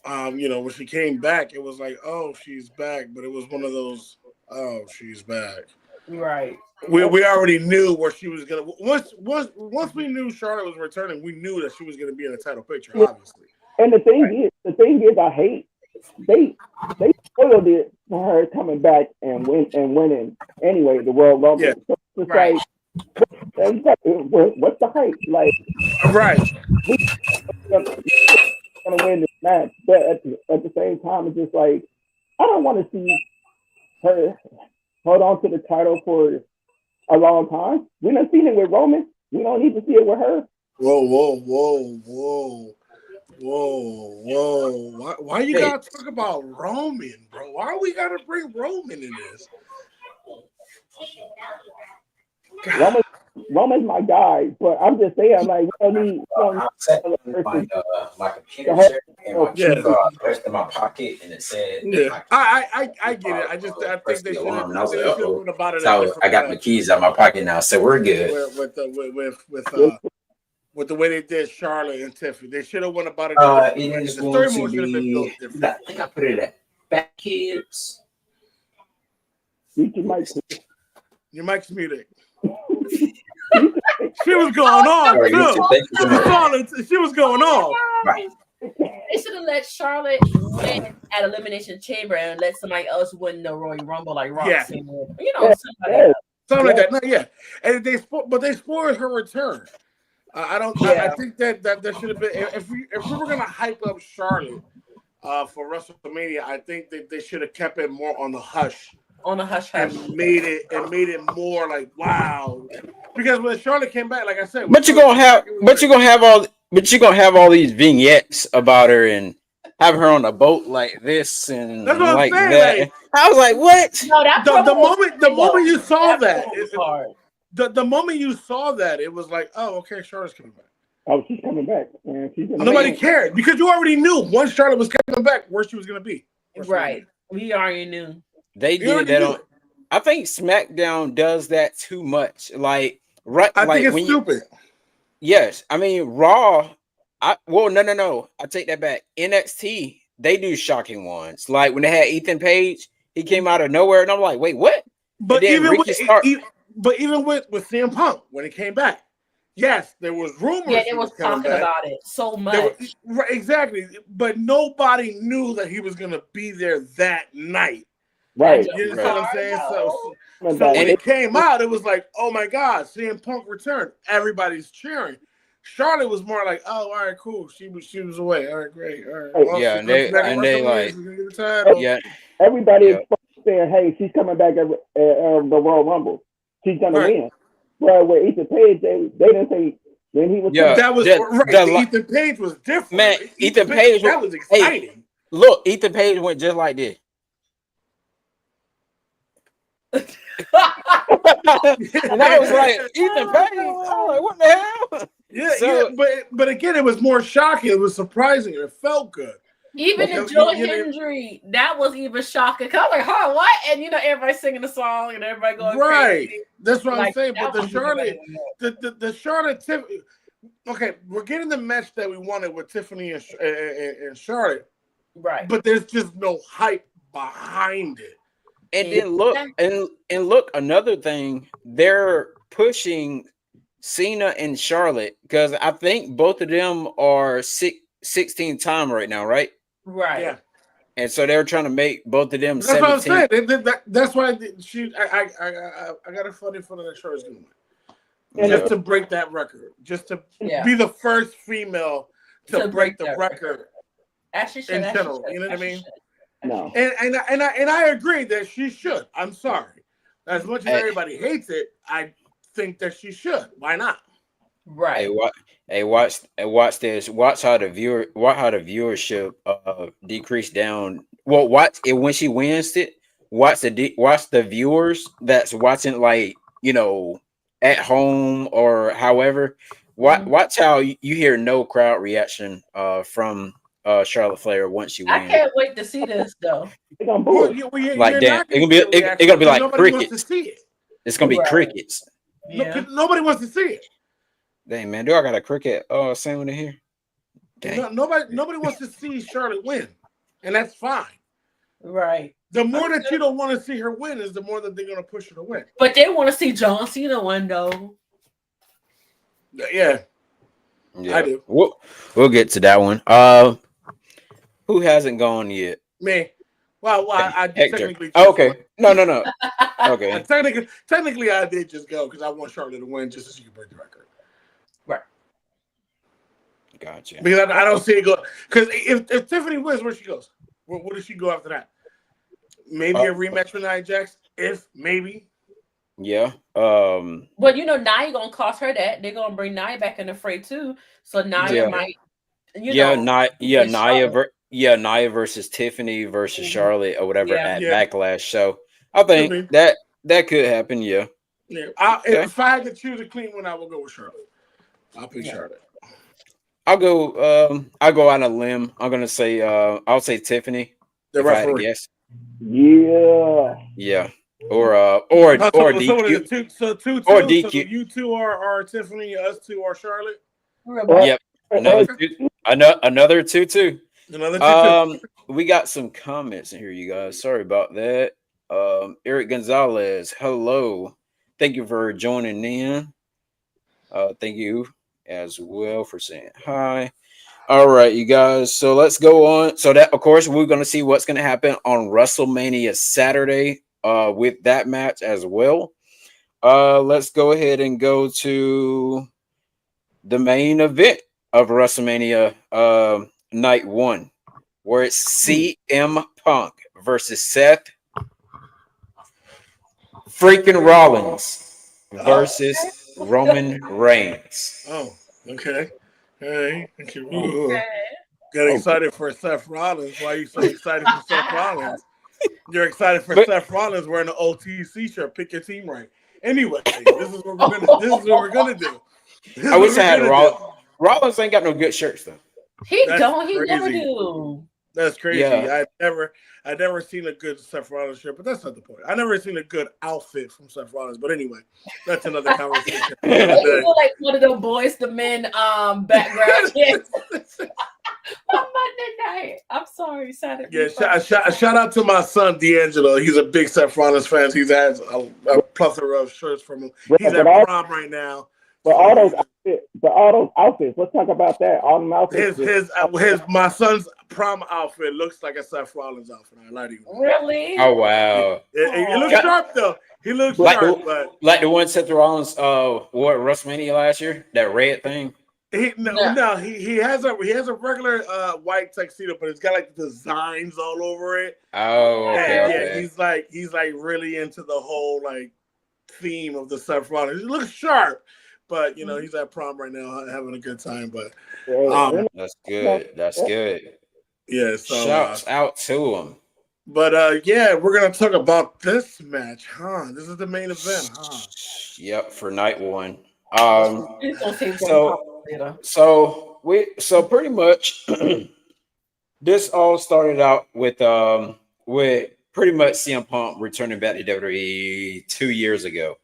[SPEAKER 4] When she came back, it was like, oh, she's back, but it was one of those, oh, she's back.
[SPEAKER 3] Right.
[SPEAKER 4] We already knew where she was gonna. Once we knew Charlotte was returning, we knew that she was gonna be in the title picture, obviously.
[SPEAKER 2] And the thing is, I hate they spoiled it for her coming back and winning anyway the World Rumble.
[SPEAKER 4] Yeah.
[SPEAKER 2] So it's
[SPEAKER 3] Right.
[SPEAKER 2] like, what's the hype? Like,
[SPEAKER 4] Right.
[SPEAKER 2] Gonna win this match, but at the same time, it's just like I don't want to see her hold on to the title for a long time. We done seen it with Roman. We don't need to see it with her.
[SPEAKER 4] Whoa. Why you gotta talk about Roman, bro? Why we gotta bring Roman in this?
[SPEAKER 2] Roman's my guy, but I'm just saying, like, we don't need
[SPEAKER 1] my computer shirt and my rest in my pocket, and it said,
[SPEAKER 4] "Yeah, I get it. I think they should have known about it."
[SPEAKER 1] So I got my keys out of my pocket now, so we're good.
[SPEAKER 4] With the way they did Charlotte and Tiffany, they should have went about it.
[SPEAKER 1] It is going to be. I think I put it at Back Kids.
[SPEAKER 2] Your
[SPEAKER 4] mic's muted. She was going on too. She was going on.
[SPEAKER 1] Right.
[SPEAKER 3] They should have let Charlotte win at Elimination Chamber and let somebody else win the Royal Rumble like Roxy.
[SPEAKER 4] Yeah. Something like that. No, yeah. And they spoiled her return. I think that should have been if we were gonna hype up Charlotte for WrestleMania, I think that they should have kept it more on the hush.
[SPEAKER 3] On the hush
[SPEAKER 4] and made it more like wow. Because when Charlotte came back, like I said,
[SPEAKER 1] but you're gonna have all these vignettes about her and have her on a boat like this and
[SPEAKER 4] that's what
[SPEAKER 1] like
[SPEAKER 4] I'm saying,
[SPEAKER 1] that.
[SPEAKER 4] like,
[SPEAKER 1] I was like, what?
[SPEAKER 3] No,
[SPEAKER 4] the moment you saw that,
[SPEAKER 3] the
[SPEAKER 4] moment you saw that, it was like, oh, okay, Charlotte's coming back.
[SPEAKER 2] Oh, she's coming back.
[SPEAKER 4] Nobody cared because you already knew once Charlotte was coming back where she was gonna be.
[SPEAKER 3] Right. We already knew.
[SPEAKER 1] They did that on. I think SmackDown does that too much. Like, right?
[SPEAKER 4] I think it's stupid.
[SPEAKER 1] Yes, I mean Raw. No. I take that back. NXT, they do shocking ones. Like when they had Ethan Page, He came out of nowhere, and I'm like, wait, what?
[SPEAKER 4] But
[SPEAKER 1] even with
[SPEAKER 4] CM Punk when he came back, yes, there was rumors.
[SPEAKER 3] Yeah, they was talking about it so much.
[SPEAKER 4] Exactly, but nobody knew that he was going to be there that night.
[SPEAKER 2] Right.
[SPEAKER 4] You understand what I'm saying? So
[SPEAKER 2] And
[SPEAKER 4] when it came out, it was like, oh my God, CM Punk returned. Everybody's cheering. Charlotte was more like, oh, all right, cool. She was away. All right, great. All right. Well,
[SPEAKER 1] yeah, and they like,
[SPEAKER 2] yeah. Everybody is saying, hey, she's coming back at the Royal Rumble. She's gonna win. Well, with Ethan Page, they didn't say when he was.
[SPEAKER 4] Yeah, that was right. Ethan Page was different.
[SPEAKER 1] Man, Ethan Page
[SPEAKER 4] that was exciting.
[SPEAKER 1] Hey, look, Ethan Page went just like this. And I was like, Ethan Page. I was like, what the hell?
[SPEAKER 4] Yeah, but again, it was more shocking. It was surprising. It felt good.
[SPEAKER 3] Even the Joe Hendry, that was even shocking. Cause I'm like, huh, what? And everybody singing the song and everybody going crazy.
[SPEAKER 4] That's what I'm saying. But the Charlotte, okay, we're getting the match that we wanted with Tiffany and Charlotte,
[SPEAKER 3] right?
[SPEAKER 4] But there's just no hype behind it.
[SPEAKER 1] And then look, another thing, they're pushing Cena and Charlotte because I think both of them are 16 time right now, right?
[SPEAKER 3] Right.
[SPEAKER 4] Yeah.
[SPEAKER 1] And so they're trying to make both of them.
[SPEAKER 4] That's
[SPEAKER 1] 17.
[SPEAKER 4] what I'm saying. That's why I got a funny feeling that Charlotte's going to win. Just to break that record. Just to be the first female to break the record. In general, you know what I mean?
[SPEAKER 2] No.
[SPEAKER 4] And I agree that she should. I'm sorry. As much as everybody hates it, I think that she should. Why not?
[SPEAKER 3] Right.
[SPEAKER 1] Watch this. Watch how the viewership decreased down. Well, watch it when she wins it. Watch the viewers that's watching, like, at home or however. Watch how you hear no crowd reaction from Charlotte Flair once she wins.
[SPEAKER 3] I can't wait to see this though.
[SPEAKER 1] Like damn, it's gonna be like crickets. It's gonna be crickets.
[SPEAKER 4] Yeah. Nobody wants to see it.
[SPEAKER 1] Dang, man, do I got a cricket sound in here?
[SPEAKER 4] Dang. Nobody wants to see Charlotte win, and that's fine.
[SPEAKER 3] Right.
[SPEAKER 4] The more that you don't want to see her win is the more that they're gonna push her to win.
[SPEAKER 3] But they want to see John Cena win, though.
[SPEAKER 4] Yeah, I do.
[SPEAKER 1] We'll get to that one. Who hasn't gone yet?
[SPEAKER 4] Me. Well, I technically.
[SPEAKER 1] Okay. No. Okay.
[SPEAKER 4] Technically, I did just go because I want Charlotte to win just so she can break the record.
[SPEAKER 3] Right.
[SPEAKER 1] Gotcha.
[SPEAKER 4] Because I don't see it go. Because if Tiffany wins, where she goes? Where does she go after that? Maybe a rematch with Nia Jax. If maybe.
[SPEAKER 1] Yeah.
[SPEAKER 3] Well, Nia gonna cost her that. They're gonna bring Nia back in the fray too. So Nia might. Nia
[SPEAKER 1] versus Tiffany versus Charlotte or whatever at Backlash. So I think that could happen. Yeah.
[SPEAKER 4] Yeah. If I had to choose a clean one, I will go with Charlotte. I'll pick Charlotte.
[SPEAKER 1] I'll go on a limb. I'm gonna say I'll say Tiffany.
[SPEAKER 4] The referee.
[SPEAKER 1] Yes.
[SPEAKER 2] Yeah.
[SPEAKER 1] Yeah. Or DQ.
[SPEAKER 4] So DQ.
[SPEAKER 1] Or DQ.
[SPEAKER 4] So you two are Tiffany. Us two are Charlotte.
[SPEAKER 1] Yep. Another 2-2. Another 2-2. We got some comments in here, you guys. Sorry about that. Eric Gonzalez, hello. Thank you for joining in. Thank you as well for saying hi. All right, you guys. So let's go on. So that, of course, we're going to see what's going to happen on WrestleMania Saturday with that match as well. Let's go ahead and go to the main event of WrestleMania night 1, where it's CM Punk versus Seth freaking Rollins versus Roman Reigns.
[SPEAKER 4] Oh, okay. Hey, Got excited for Seth Rollins. Why are you so excited for Seth Rollins? You're excited for Seth Rollins wearing an OTC shirt. Pick your team right. Anyway, this is what we're gonna do.
[SPEAKER 1] I wish I had Rollins ain't got no good shirts though.
[SPEAKER 3] He never do.
[SPEAKER 4] That's crazy.
[SPEAKER 1] Yeah.
[SPEAKER 4] I never seen a good Seth Rollins shirt, but that's not the point. I never seen a good outfit from Seth Rollins. But anyway, that's another conversation.
[SPEAKER 3] You look like one of those Boys to Men background kids. Monday night. I'm sorry, Saturday.
[SPEAKER 4] Yeah, shout out to my son D'Angelo. He's a big Seth Rollins fan. He has a plethora of shirts from him. He's at prom right now.
[SPEAKER 2] But all those outfits. Let's talk about that. All them outfits.
[SPEAKER 4] My son's prom outfit looks like a Seth Rollins outfit. I lie to you.
[SPEAKER 3] Really?
[SPEAKER 1] Oh wow!
[SPEAKER 4] It looks sharp though. He looks sharp, but
[SPEAKER 1] like the one Seth Rollins wore at WrestleMania last year, that red thing.
[SPEAKER 4] He has a regular white tuxedo, but it's got like designs all over it.
[SPEAKER 1] Oh, okay.
[SPEAKER 4] Yeah, he's like really into the whole like theme of the Seth Rollins. He looks sharp, but you know he's at prom right now having a good time. But
[SPEAKER 1] that's good. That's good.
[SPEAKER 4] Yeah, so
[SPEAKER 1] shouts out to him.
[SPEAKER 4] But yeah, we're gonna talk about this match, huh? This is the main event, huh?
[SPEAKER 1] Yep, for night one. So pretty much this all started out with pretty much CM Punk returning back to WWE 2 years ago,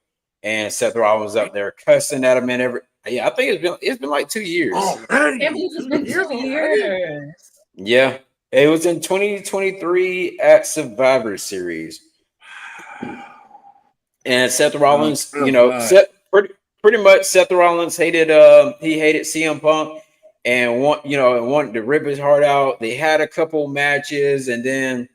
[SPEAKER 1] and Seth Rollins was up there cussing at him and I think it's been like 2 years.
[SPEAKER 3] It's been 2 years.
[SPEAKER 1] Yeah, it was in 2023 at Survivor Series, and Seth Rollins, pretty much Seth Rollins hated CM Punk and wanted to rip his heart out. They had a couple matches, and then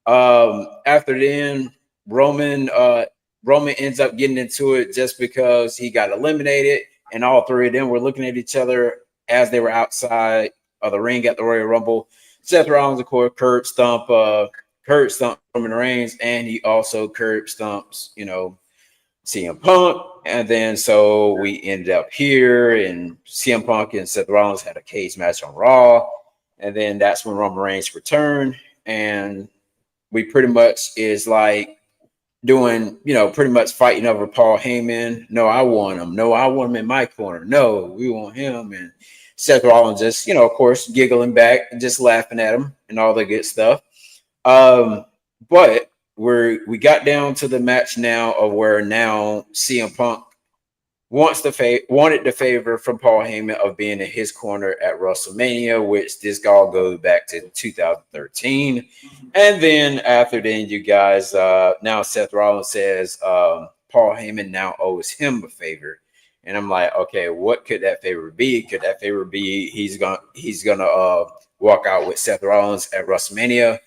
[SPEAKER 1] after then Roman ends up getting into it just because he got eliminated, and all three of them were looking at each other as they were outside of the ring at the Royal Rumble. Seth Rollins, of course, curb stomp Roman Reigns, and he also curb stomps CM Punk. And then so we ended up here, and CM Punk and Seth Rollins had a cage match on Raw. And then that's when Roman Reigns returned. And we pretty much is like doing, pretty much fighting over Paul Heyman. No, I want him. No, I want him in my corner. No, we want him. And Seth Rollins just, of course, giggling back and just laughing at him and all the good stuff. But we got down to the match now of where now CM Punk wanted the favor from Paul Heyman of being in his corner at WrestleMania, which this all goes back to 2013. And then after then, you guys, now Seth Rollins says Paul Heyman now owes him a favor. And I'm like, okay, what could that favor be? Could that favor be he's gonna walk out with Seth Rollins at WrestleMania?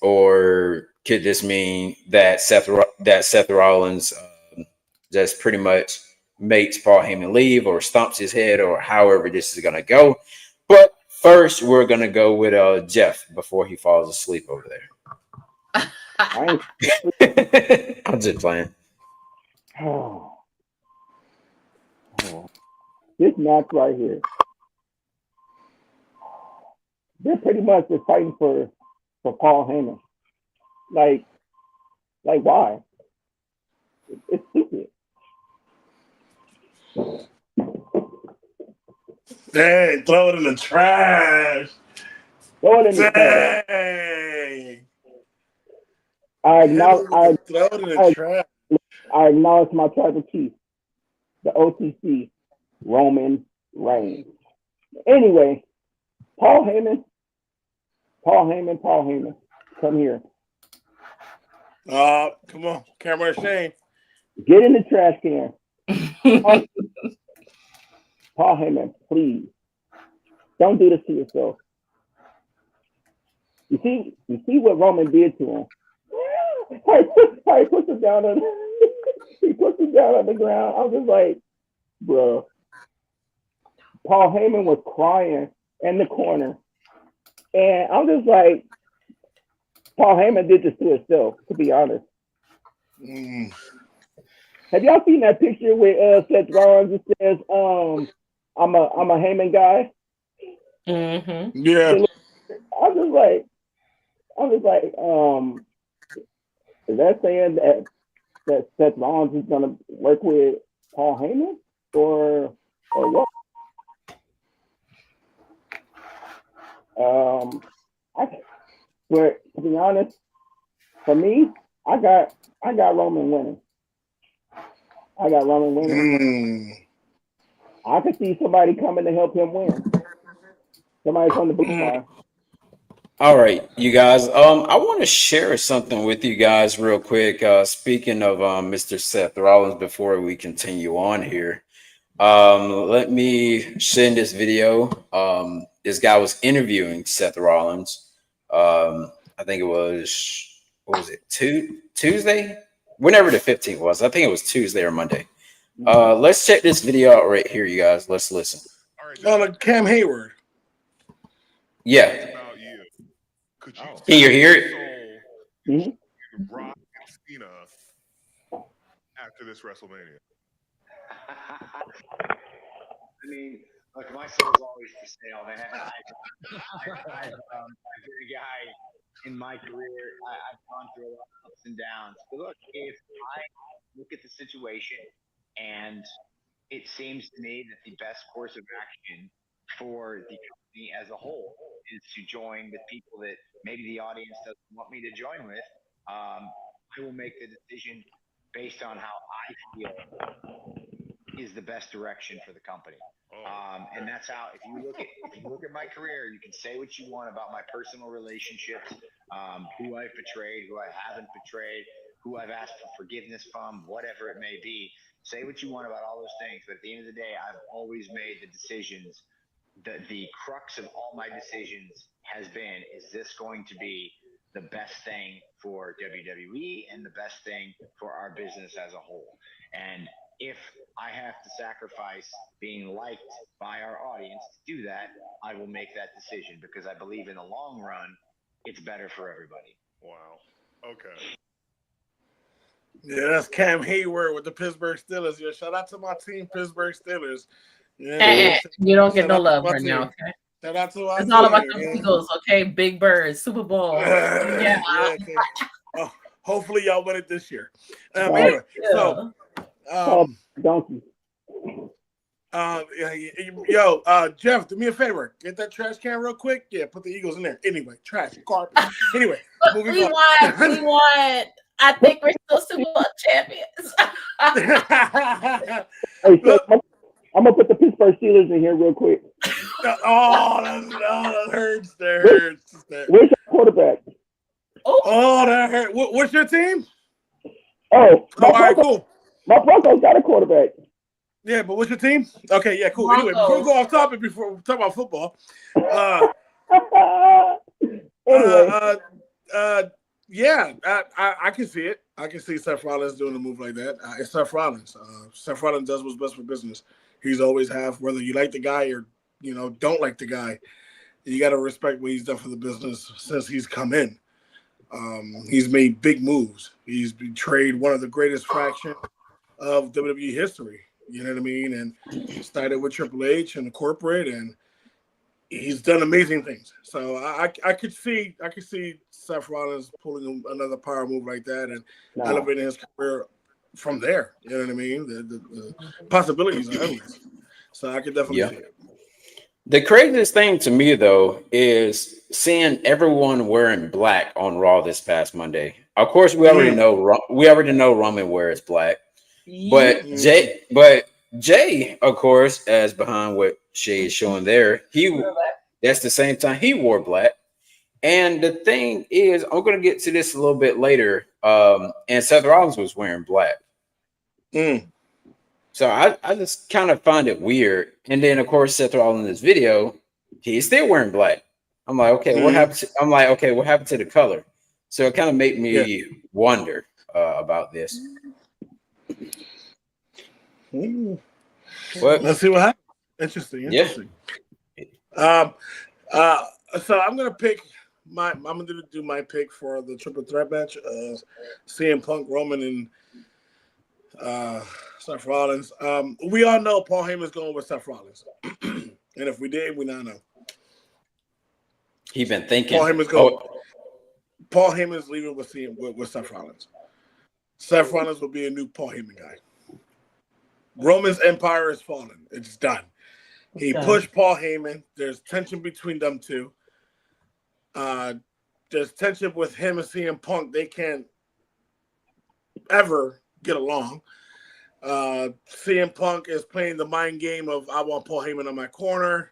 [SPEAKER 1] Or could this mean that Seth Rollins just pretty much makes Paul Heyman leave or stomps his head, or however this is going to go? But first, we're going to go with Jeff before he falls asleep over there. I'm just playing.
[SPEAKER 2] This match right here, they're pretty much just fighting for Paul Heyman. Like why? It's stupid.
[SPEAKER 4] Dang, throw it in the trash.
[SPEAKER 2] Throw it in the trash.
[SPEAKER 4] Throw it in the trash.
[SPEAKER 2] I acknowledge my tribal chief, the OTC, Roman Reigns. Anyway, Paul Heyman, come here.
[SPEAKER 4] Come on, camera Shane.
[SPEAKER 2] Get in the trash can. Paul Heyman, please. Don't do this to yourself. You see what Roman did to him. He puts him down on the ground. I was just like, bro. Paul Heyman was crying in the corner. And I'm just like, Paul Heyman did this to himself, to be honest. Have y'all seen that picture with Seth Rollins that says, I'm a Heyman guy?
[SPEAKER 3] Mm-hmm.
[SPEAKER 4] Yeah.
[SPEAKER 2] I was just like, is that saying that Seth Rollins is gonna work with Paul Heyman or what? But to be honest, for me, I got Roman winning. I could see somebody coming to help him win. Somebody's on the blue bar.
[SPEAKER 1] All right, you guys. I want to share something with you guys real quick. Speaking of Mr. Seth Rollins, before we continue on here, let me send this video. This guy was interviewing Seth Rollins. I think it was, what was it, Tuesday? Whenever the 15th was. I think it was Tuesday or Monday. Let's check this video out right here, you guys. Let's listen.
[SPEAKER 4] All right, Cam Hayward.
[SPEAKER 1] Yeah. Can you hear it?
[SPEAKER 2] Mm-hmm.
[SPEAKER 5] Rock and Cena after this WrestleMania.
[SPEAKER 6] I mean, look, my soul's always for sale, man. I've been a guy in my career. I've gone through a lot of ups and downs. But look, if I look at the situation and it seems to me that the best course of action for the company as a whole is to join with people that maybe the audience doesn't want me to join with, I will make the decision based on how I feel is the best direction for the company. And that's how, if you look at my career, you can say what you want about my personal relationships, who I've betrayed, who I haven't betrayed, who I've asked for forgiveness from, whatever it may be. Say what you want about all those things, but at the end of the day, I've always made the decisions. The crux of all my decisions has been, is this going to be the best thing for WWE and the best thing for our business as a whole? And if I have to sacrifice being liked by our audience to do that, I will make that decision, because I believe in the long run, it's better for everybody.
[SPEAKER 5] Wow. Okay.
[SPEAKER 4] Yeah, that's Cam Hayward with the Pittsburgh Steelers. Yeah, shout out to my team, Pittsburgh Steelers.
[SPEAKER 3] Yeah, you don't get no love right now, okay?
[SPEAKER 4] Shout out to our
[SPEAKER 3] It's all about
[SPEAKER 4] team,
[SPEAKER 3] the Eagles, okay? Big Birds, Super Bowl. Yeah.
[SPEAKER 4] Okay. Oh, hopefully y'all win it this year. Anyway, so
[SPEAKER 2] donkey.
[SPEAKER 4] Jeff, do me a favor. Get that trash can real quick. Yeah, put the Eagles in there. Anyway, trash, garbage. Anyway,
[SPEAKER 3] we want. I think we're still Super Bowl champions.
[SPEAKER 2] Hey, so I'm gonna put the Pittsburgh Steelers in here real quick.
[SPEAKER 4] That hurts. That hurts.
[SPEAKER 2] Where's your quarterback?
[SPEAKER 4] Oh, that hurt. What's your team?
[SPEAKER 2] Oh,
[SPEAKER 4] all right, cool.
[SPEAKER 2] My Broncos got a quarterback.
[SPEAKER 4] Yeah, but what's your team? Okay, yeah, cool. Anyway, before we go off topic, before we talk about football, yeah, I can see it. I can see Seth Rollins doing a move like that. It's Seth Rollins. Seth Rollins does what's best for business. He's always have, whether you like the guy or don't like the guy, you got to respect what he's done for the business since he's come in. He's made big moves. He's betrayed one of the greatest fractions of WWE history. You know what I mean? And started with Triple H and the corporate, and he's done amazing things. So I could see Seth Rollins pulling another power move like that and elevating his career from there. You know what I mean? The possibilities are endless. So I could definitely see it.
[SPEAKER 1] The craziest thing to me, though, is seeing everyone wearing black on Raw this past Monday. Of course, we already know Roman wears black, but Jay, of course, as behind what Shay is showing there, that's the same time he wore black. And the thing is, I'm going to get to this a little bit later. And Seth Rollins was wearing black. So I just kind of find it weird. And then, of course, Seth Rollins in this video, he's still wearing black. I'm like, okay, what happened to the color? So it kind of made me wonder about this.
[SPEAKER 4] Let's see what happens. Interesting.
[SPEAKER 1] Yeah.
[SPEAKER 4] So I'm gonna pick I'm gonna do my pick for the triple threat match. CM Punk, Roman, and Seth Rollins. We all know Paul Heyman's going with Seth Rollins, and if we did, we now know.
[SPEAKER 1] He's been thinking.
[SPEAKER 4] Paul Heyman's leaving with Seth Rollins. Seth Rollins will be a new Paul Heyman guy. Roman's empire is fallen. It's done. He pushed Paul Heyman. There's tension between them two. There's tension with him and CM Punk. They can't ever get along. CM Punk is playing the mind game of, I want Paul Heyman on my corner.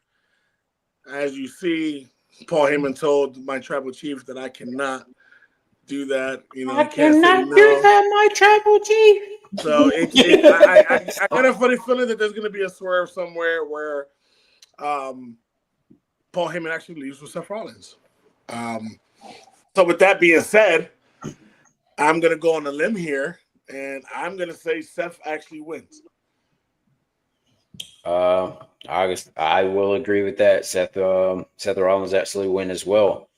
[SPEAKER 4] As you see, Paul Heyman told my tribal chief that I cannot do that. You know,
[SPEAKER 1] I
[SPEAKER 4] he can't say
[SPEAKER 1] cannot
[SPEAKER 4] no.
[SPEAKER 1] do that, my tribal chief.
[SPEAKER 4] So I got a funny feeling that there's going to be a swerve somewhere where Paul Heyman actually leaves with Seth Rollins. So with that being said, I'm going to go on a limb here, and I'm going to say Seth actually wins.
[SPEAKER 1] I will agree with that. Seth Rollins actually win as well.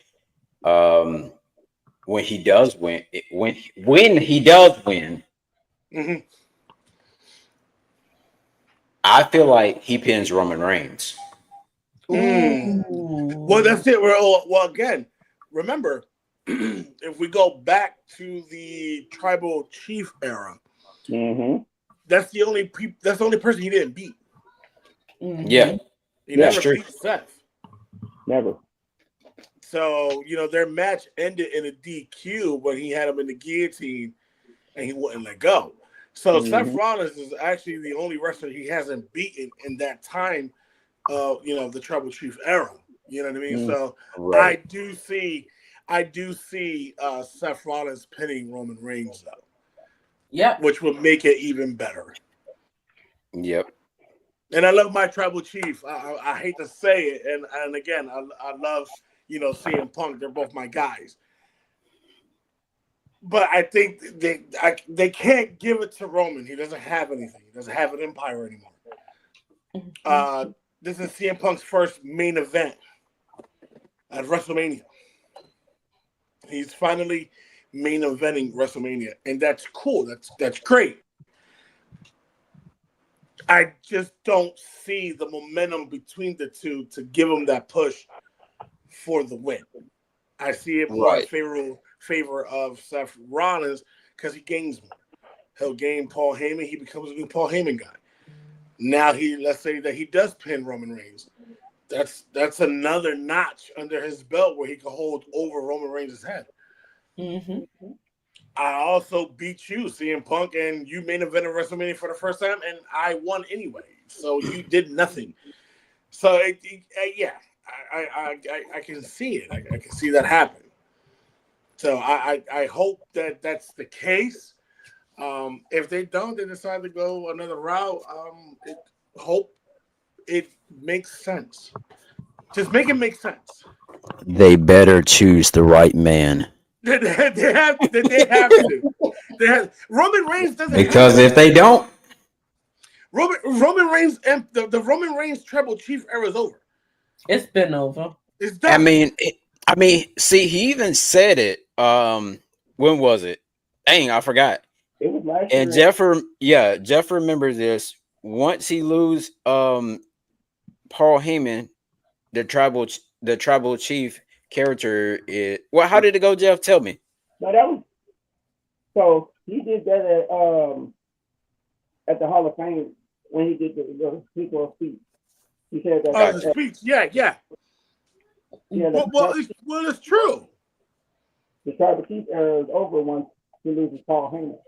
[SPEAKER 1] When he does win, when he does win,
[SPEAKER 4] Mm-hmm.
[SPEAKER 1] I feel like he pins Roman Reigns.
[SPEAKER 4] Well, that's it. Well, again, remember, if we go back to the tribal chief era, that's the only person he didn't beat.
[SPEAKER 1] Yeah,
[SPEAKER 4] He
[SPEAKER 1] that's
[SPEAKER 4] never
[SPEAKER 1] true.
[SPEAKER 4] beat Seth.
[SPEAKER 2] Never.
[SPEAKER 4] So, their match ended in a DQ when he had him in the guillotine and he wouldn't let go. So Seth Rollins is actually the only wrestler he hasn't beaten in that time of, the tribal chief era. You know what I mean? So
[SPEAKER 1] Right.
[SPEAKER 4] I do see Seth Rollins pinning Roman Reigns though.
[SPEAKER 3] Yep.
[SPEAKER 4] Which would make it even better.
[SPEAKER 1] Yep.
[SPEAKER 4] And I love my tribal chief. I hate to say it, and again, I love CM Punk. They're both my guys. But I think they can't give it to Roman. He doesn't have anything. He doesn't have an empire anymore. This is CM Punk's first main event at WrestleMania. He's finally main eventing WrestleMania, and that's cool. That's great. I just don't see the momentum between the two to give him that push for the win. I see it more in favor of Seth Rollins because he gains more. He'll gain Paul Heyman. He becomes a new Paul Heyman guy. Now let's say that he does pin Roman Reigns. That's another notch under his belt where he can hold over Roman Reigns' head. I also beat you, CM Punk, and you main evented WrestleMania for the first time, and I won anyway. So you did nothing. So I can see it. I can see that happen. So I hope that that's the case. If they don't, they decide to go another route. Hope it makes sense. Just make it make sense.
[SPEAKER 1] They better choose the right man.
[SPEAKER 4] They have to. Roman Reigns doesn't
[SPEAKER 1] Because
[SPEAKER 4] have
[SPEAKER 1] if they don't,
[SPEAKER 4] Roman Reigns and the Roman Reigns tribal chief era is over.
[SPEAKER 3] It's been over.
[SPEAKER 4] It's done.
[SPEAKER 1] I mean, see, he even said it. When was it? Dang, I forgot.
[SPEAKER 2] It was last
[SPEAKER 1] And
[SPEAKER 2] year.
[SPEAKER 1] Jeff remembers this. Once he lose Paul Heyman, the tribal chief character is how did it go, Jeff? Tell me.
[SPEAKER 2] No, that was so he did that at the Hall of Fame when he did the people speech. He said that.
[SPEAKER 4] The speech, yeah. Well, it's true.
[SPEAKER 2] The tribal chief era is over once he loses Paul Heyman,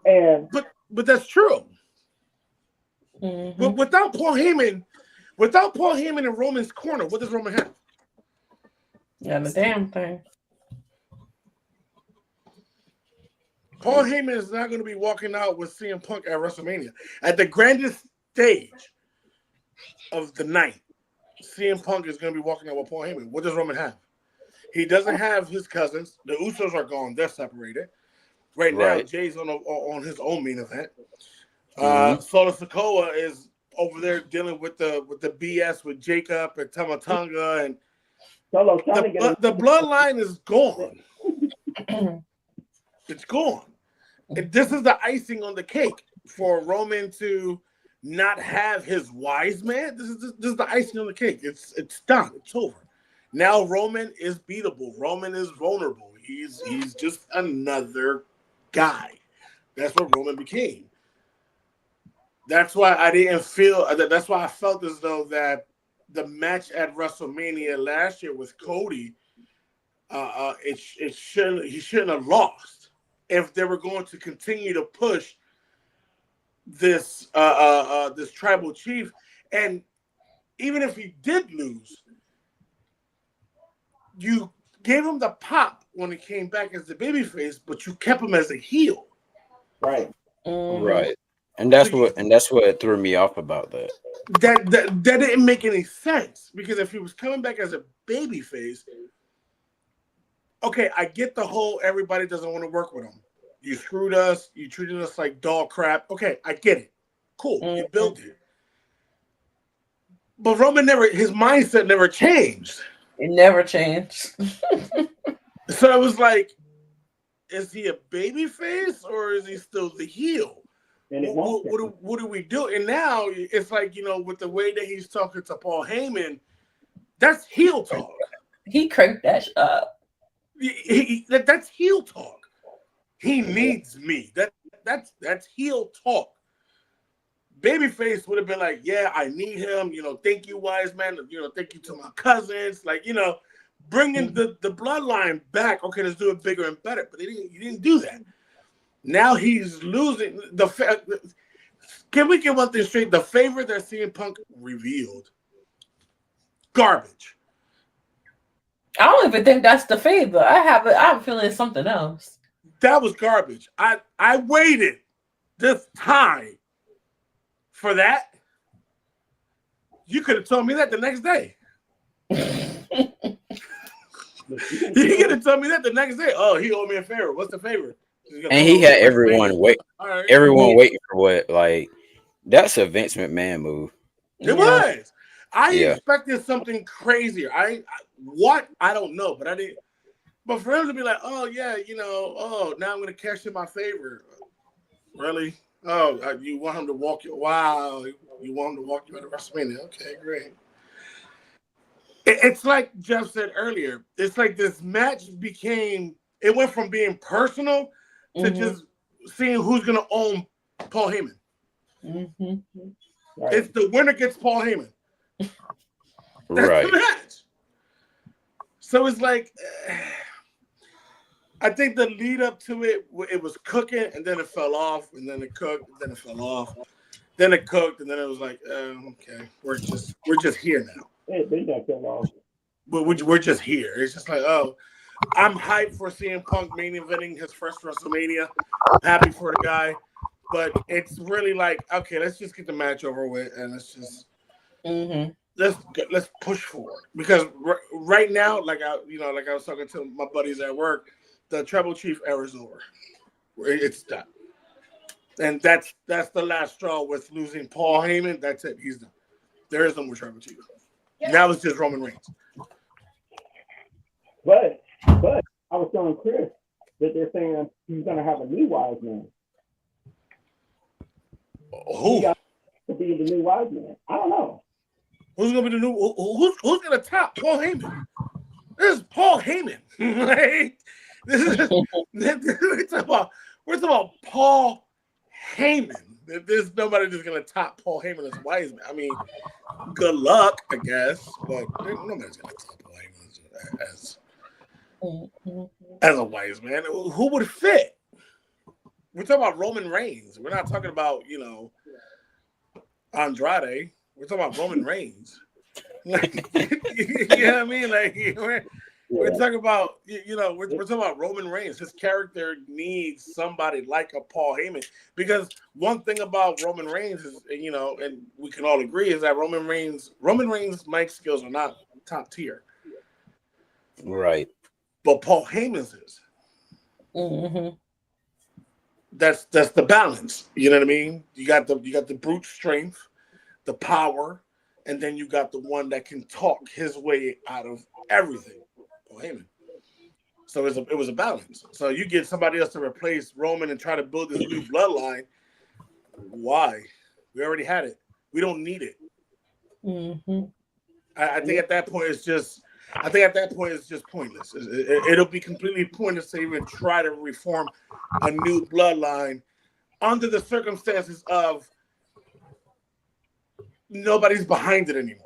[SPEAKER 2] and
[SPEAKER 4] but that's true. But without Paul Heyman in Roman's corner, what does Roman have?
[SPEAKER 3] Yeah, the damn thing.
[SPEAKER 4] Paul Heyman is not going to be walking out with CM Punk at WrestleMania. At the grandest stage of the night, CM Punk is going to be walking out with Paul Heyman. What does Roman have? He doesn't have his cousins. The Usos are gone. They're separated. Right now, Jay's on his own main event. Solo Sikoa is over there dealing with the BS with Jacob and Tamatonga, and the bloodline is gone. It's gone. And this is the icing on the cake for Roman to not have his wise man. This is the icing on the cake. It's done. It's over. Now Roman is beatable. Roman is vulnerable. He's just another guy. That's what Roman became. That's why I didn't feel. That's why I felt as though that the match at WrestleMania last year with Cody, he shouldn't have lost if they were going to continue to push this this tribal chief. And even if he did lose, you gave him the pop when he came back as the babyface, but you kept him as a heel.
[SPEAKER 2] Right.
[SPEAKER 1] Right. And that's what threw me off about that.
[SPEAKER 4] That didn't make any sense, because if he was coming back as a babyface, okay, I get the whole everybody doesn't want to work with him. You screwed us. You treated us like dog crap. Okay, I get it. Cool. You built it. But Roman his mindset never changed.
[SPEAKER 3] It never changed.
[SPEAKER 4] So I was like, is he a babyface or is he still the heel?
[SPEAKER 2] And
[SPEAKER 4] What do we do? And now it's like, with the way that he's talking to Paul Heyman, that's heel talk.
[SPEAKER 3] He cranked that up.
[SPEAKER 4] That's heel talk. He needs me. That's heel talk. Babyface would have been like, yeah, I need him. Thank you, wise man. Thank you to my cousins. Like, bringing the bloodline back. Okay, let's do it bigger and better. But he didn't do that. Now he's losing. Can we get one thing straight? The favor that CM Punk revealed, garbage.
[SPEAKER 3] I don't even think that's the favor. I have a feeling it's something else.
[SPEAKER 4] That was garbage. I waited this time for that. You could have told me that the next day. You could have told me that the next day. Oh, he owed me a favor. What's the favor?
[SPEAKER 1] And he had everyone waiting for what? Like, that's a Vince McMahon move.
[SPEAKER 4] It was. I expected something crazier. I don't know, but I didn't. But for him to be like, oh yeah, now I'm gonna cash in my favor. Really? Oh, you want him to walk you? Wow, you want him to walk you out of WrestleMania? Okay, great. It's like Jeff said earlier. It's like this match it went from being personal to just seeing who's gonna own Paul Heyman. Right. It's the winner gets Paul Heyman. That's the match. So it's like, I think the lead up to it was cooking, and then it fell off, and then it cooked, and then it fell off, then it cooked, and then it was like, okay, we're just here now.
[SPEAKER 2] They got fell off.
[SPEAKER 4] But we're just here. It's just like, oh, I'm hyped for CM Punk main eventing his first WrestleMania. Happy for the guy, but it's really like, okay, let's just get the match over with, and let's just let's push forward, because right now, like I was talking to my buddies at work, the Tribal Chief era is over. It's done, and that's the last straw with losing Paul Heyman. That's it. He's done. There is no more Tribal Chief. Now it's just Roman Reigns.
[SPEAKER 2] But I was telling Chris that they're saying he's going to have a new wise man.
[SPEAKER 4] Who?
[SPEAKER 2] To be the new wise man. I don't know.
[SPEAKER 4] Who's going to be the new? Who's going to top Paul Heyman? This is Paul Heyman. Like, we're talking about Paul Heyman. There's nobody that's going to top Paul Heyman as wise man. I mean, good luck, I guess, but nobody's going to top Paul Heyman as a wise man. Who would fit? We're talking about Roman Reigns. We're not talking about, Andrade. We're talking about Roman Reigns. Like, you know what I mean? Like, we're talking about, we're talking about Roman Reigns. His character needs somebody like a Paul Heyman, because one thing about Roman Reigns is, and we can all agree, is that Roman Reigns' mic skills are not top tier.
[SPEAKER 1] Right.
[SPEAKER 4] But Paul Heyman's is. That's the balance. You know what I mean? You got the brute strength, the power, and then you got the one that can talk his way out of everything. Paul Heyman. So it was a balance. So you get somebody else to replace Roman and try to build this new bloodline. Why? We already had it. We don't need it. I think at that point it's just pointless. It'll be completely pointless to even try to reform a new bloodline under the circumstances of nobody's behind it anymore.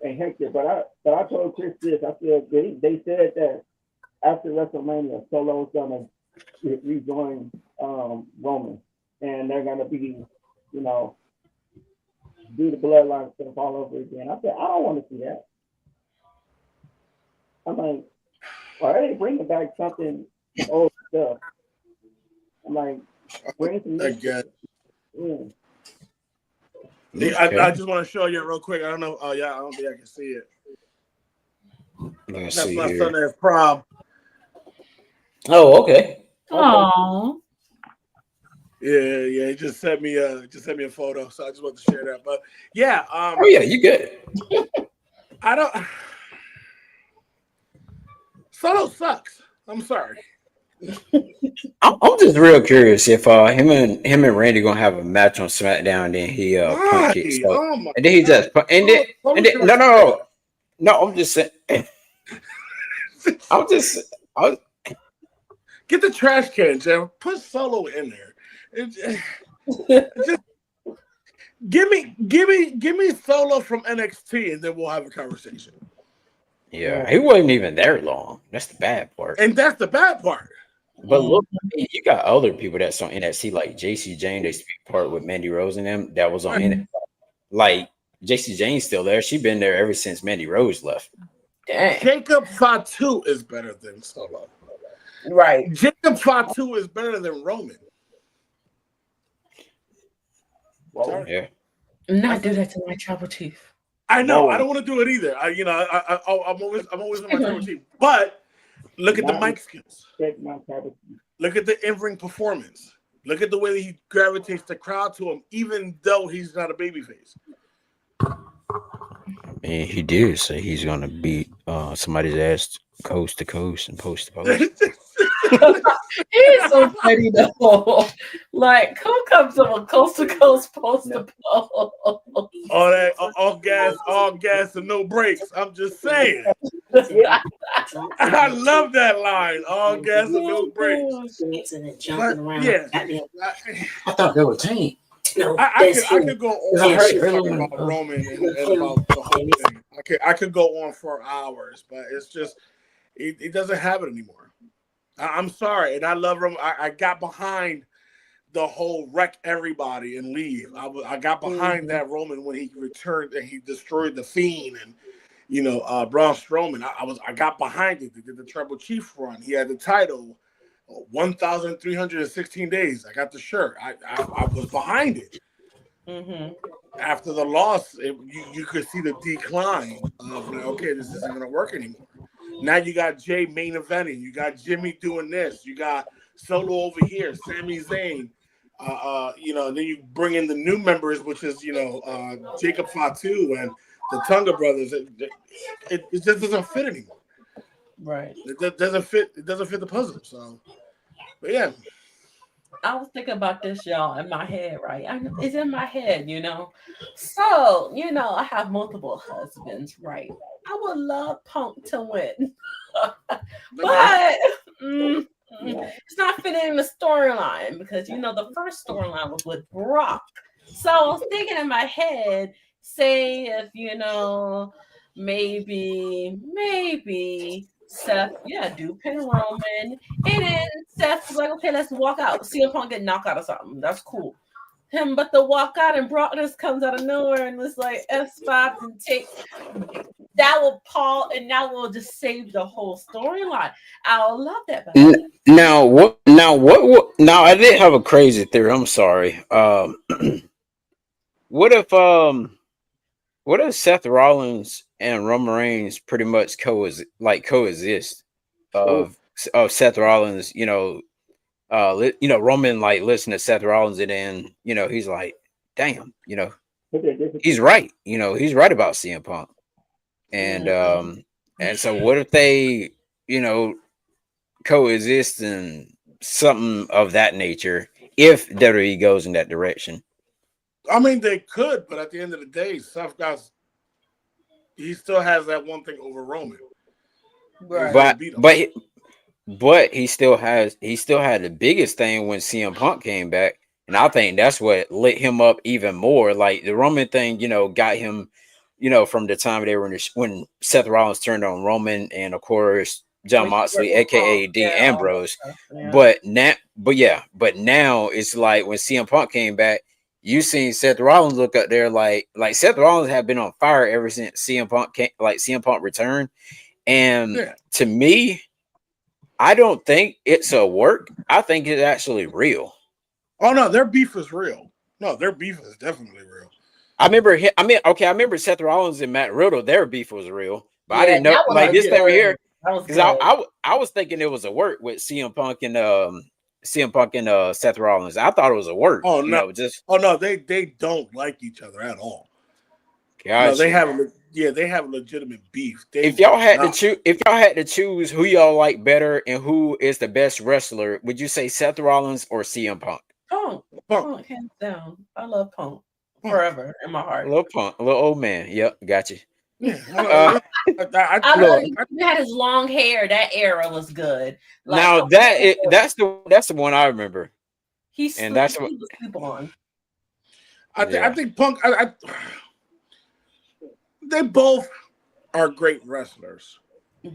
[SPEAKER 2] Hey Hector, but I told Chris this. I said they said that after WrestleMania, Solo's gonna rejoin Roman, and they're gonna be, do the bloodline stuff all over again. I said I don't want to see that. I'm like, why are they bringing back some old stuff? I'm like, bring some new
[SPEAKER 4] guess.
[SPEAKER 2] stuff.
[SPEAKER 4] I just want to show you real quick. I don't know. Oh yeah, I don't think I can see it.
[SPEAKER 1] Let's
[SPEAKER 4] That's
[SPEAKER 1] see
[SPEAKER 4] my
[SPEAKER 1] here.
[SPEAKER 4] son at prom.
[SPEAKER 1] Oh, okay.
[SPEAKER 3] Oh,
[SPEAKER 4] Yeah. He just sent me a photo, so I just want to share that. But yeah,
[SPEAKER 1] Oh yeah, you good.
[SPEAKER 4] I don't. Solo sucks. I'm sorry.
[SPEAKER 1] I'm just real curious if him and Randy gonna have a match on SmackDown. Then he punch
[SPEAKER 4] Why?
[SPEAKER 1] kicks. So
[SPEAKER 4] Oh my
[SPEAKER 1] and then he
[SPEAKER 4] God.
[SPEAKER 1] just and then no. I'm just saying. I
[SPEAKER 4] Get the trash can, Jeff. Put Solo in there. Just give me Solo from NXT, and then we'll have a conversation.
[SPEAKER 1] Yeah, he wasn't even there long. That's the bad part.
[SPEAKER 4] And that's the bad part.
[SPEAKER 1] But look, I mean, you got other people that's on NXT like JC Jane. They speak part with Mandy Rose and them. That was on NXT. Like JC Jane's still there. She been there ever since Mandy Rose left.
[SPEAKER 3] dang.
[SPEAKER 4] Jacob Fatu is better than Solo.
[SPEAKER 3] Right.
[SPEAKER 4] Jacob Fatu is better than Roman.
[SPEAKER 2] Whoa.
[SPEAKER 1] Yeah.
[SPEAKER 3] Not do that to my tribal chief.
[SPEAKER 4] I know.
[SPEAKER 2] Whoa.
[SPEAKER 4] I don't want to do it either. I'm always on my tribal team. But look at the mic skills.
[SPEAKER 2] Check my tribal.
[SPEAKER 4] Look at the in-ring performance. Look at the way that he gravitates the crowd to him, even though he's not a babyface.
[SPEAKER 1] And he did say he's gonna beat somebody's ass coast to coast and post to post.
[SPEAKER 3] He's so funny though. Like, who comes up with coast to coast, post to post?
[SPEAKER 4] all gas, and no brakes. I'm just saying. I love that line. All gas and no brakes. But, yeah,
[SPEAKER 1] I thought they were tame.
[SPEAKER 4] I could go on talking about Roman and about the whole thing. I could go on for hours, but it's just it doesn't have it anymore. I'm sorry, and I love Roman. I got behind the whole wreck everybody and leave. I got behind that Roman when he returned and he destroyed the Fiend and Braun Strowman. I got behind it. They did the Tribal Chief run. He had the title. 1,316 days. I got the shirt. I was behind it.
[SPEAKER 3] Mm-hmm.
[SPEAKER 4] After the loss, you could see the decline of okay, this isn't going to work anymore. Now you got Jay main eventing. You got Jimmy doing this. You got Solo over here. Sami Zayn. Then you bring in the new members, which is Jacob Fatu and the Tonga brothers. It just doesn't fit anymore.
[SPEAKER 3] Right.
[SPEAKER 4] It doesn't fit. It doesn't fit the puzzle. So, but yeah.
[SPEAKER 3] I was thinking about this, y'all, in my head, right? It's in my head, So, I have multiple husbands, right? I would love Punk to win. But it's not fitting in the storyline because, the first storyline was with Brock. So I was thinking in my head, say if, maybe Seth, do pin Roman, and then Seth was like, okay, let's walk out. CM Punk get knocked out or something. That's cool. But the walk out and Brock just comes out of nowhere and was like F5 and take that will Paul and that will just save the whole storyline. I would love that.
[SPEAKER 1] Now I did have a crazy theory. I'm sorry. What if Seth Rollins and Roman Reigns pretty much coexist of Seth Rollins, Roman like listen to Seth Rollins and then, he's like, damn, he's right. He's right about CM Punk. And so what if they, coexist in something of that nature if WWE goes in that direction?
[SPEAKER 4] I mean, they could, but at the end of the day, Seth he still has that one thing over Roman.
[SPEAKER 1] Right. But he still had the biggest thing when CM Punk came back, and I think that's what lit him up even more. Like the Roman thing, got him, from the time they were when Seth Rollins turned on Roman, and of course John Moxley, aka Dean Ambrose. Yeah. But now it's like when CM Punk came back, you seen Seth Rollins look up there like Seth Rollins had been on fire ever since CM Punk returned. And to me, I don't think it's a work. I think it's actually real.
[SPEAKER 4] Oh no, their beef is real. No, their beef is definitely real.
[SPEAKER 1] I remember Seth Rollins and Matt Riddle. Their beef was real, but I didn't know
[SPEAKER 3] that was
[SPEAKER 1] like this
[SPEAKER 3] good.
[SPEAKER 1] thing right here
[SPEAKER 3] That was
[SPEAKER 1] because
[SPEAKER 3] good.
[SPEAKER 1] I was thinking it was a work with CM Punk and Seth Rollins. I thought it was a work.
[SPEAKER 4] Oh no, they don't like each other at all.
[SPEAKER 1] Gotcha.
[SPEAKER 4] No, they have legitimate beef.
[SPEAKER 1] If y'all had to choose who y'all like better and who is the best wrestler, would you say Seth Rollins or CM Punk?
[SPEAKER 3] Punk, hands down. I love Punk forever in my heart.
[SPEAKER 1] Little Punk, little old man. Yep, gotcha.
[SPEAKER 3] I had his long hair. That era was good.
[SPEAKER 1] Like, now that's the one I remember.
[SPEAKER 3] He was sleep on.
[SPEAKER 4] I think Punk. They both are great wrestlers.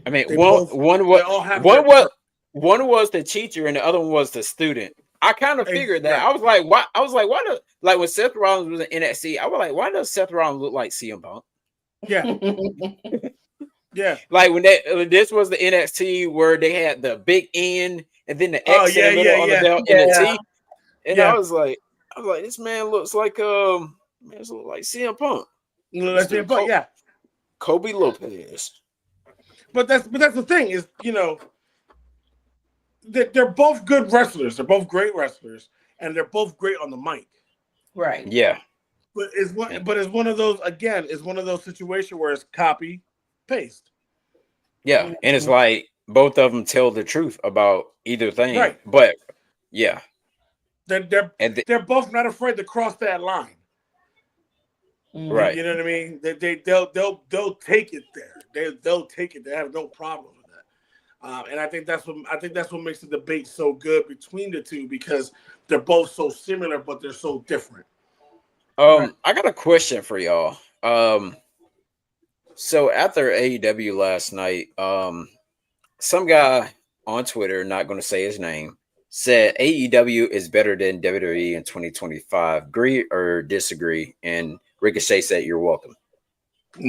[SPEAKER 1] I mean, one was the teacher and the other one was the student. I kind of figured that. Right. I was like, why when Seth Rollins was in NXT, I was like, why does Seth Rollins look like CM Punk?
[SPEAKER 4] Yeah. Yeah.
[SPEAKER 1] Like when this was the NXT where they had the big N and then the X in the middle on the belt and the T. And I was like, this man looks like CM Punk.
[SPEAKER 4] CM Punk, yeah.
[SPEAKER 1] Kobe Lopez.
[SPEAKER 4] But that's the thing is, they're both good wrestlers. They're both great wrestlers, and they're both great on the mic.
[SPEAKER 3] Right.
[SPEAKER 1] Yeah.
[SPEAKER 4] But it's one of those situations where it's copy paste.
[SPEAKER 1] Yeah, and it's like both of them tell the truth about either thing.
[SPEAKER 4] Right.
[SPEAKER 1] But yeah.
[SPEAKER 4] They're both not afraid to cross that line.
[SPEAKER 1] Right.
[SPEAKER 4] You know what I mean? They'll take it there. They'll take it. They have no problem with that. And I think that's what makes the debate so good between the two, because they're both so similar, but they're so different.
[SPEAKER 1] I got a question for y'all. So after AEW last night, some guy on Twitter, not going to say his name, said AEW is better than WWE in 2025. Agree or disagree? And Ricochet said, "You're welcome."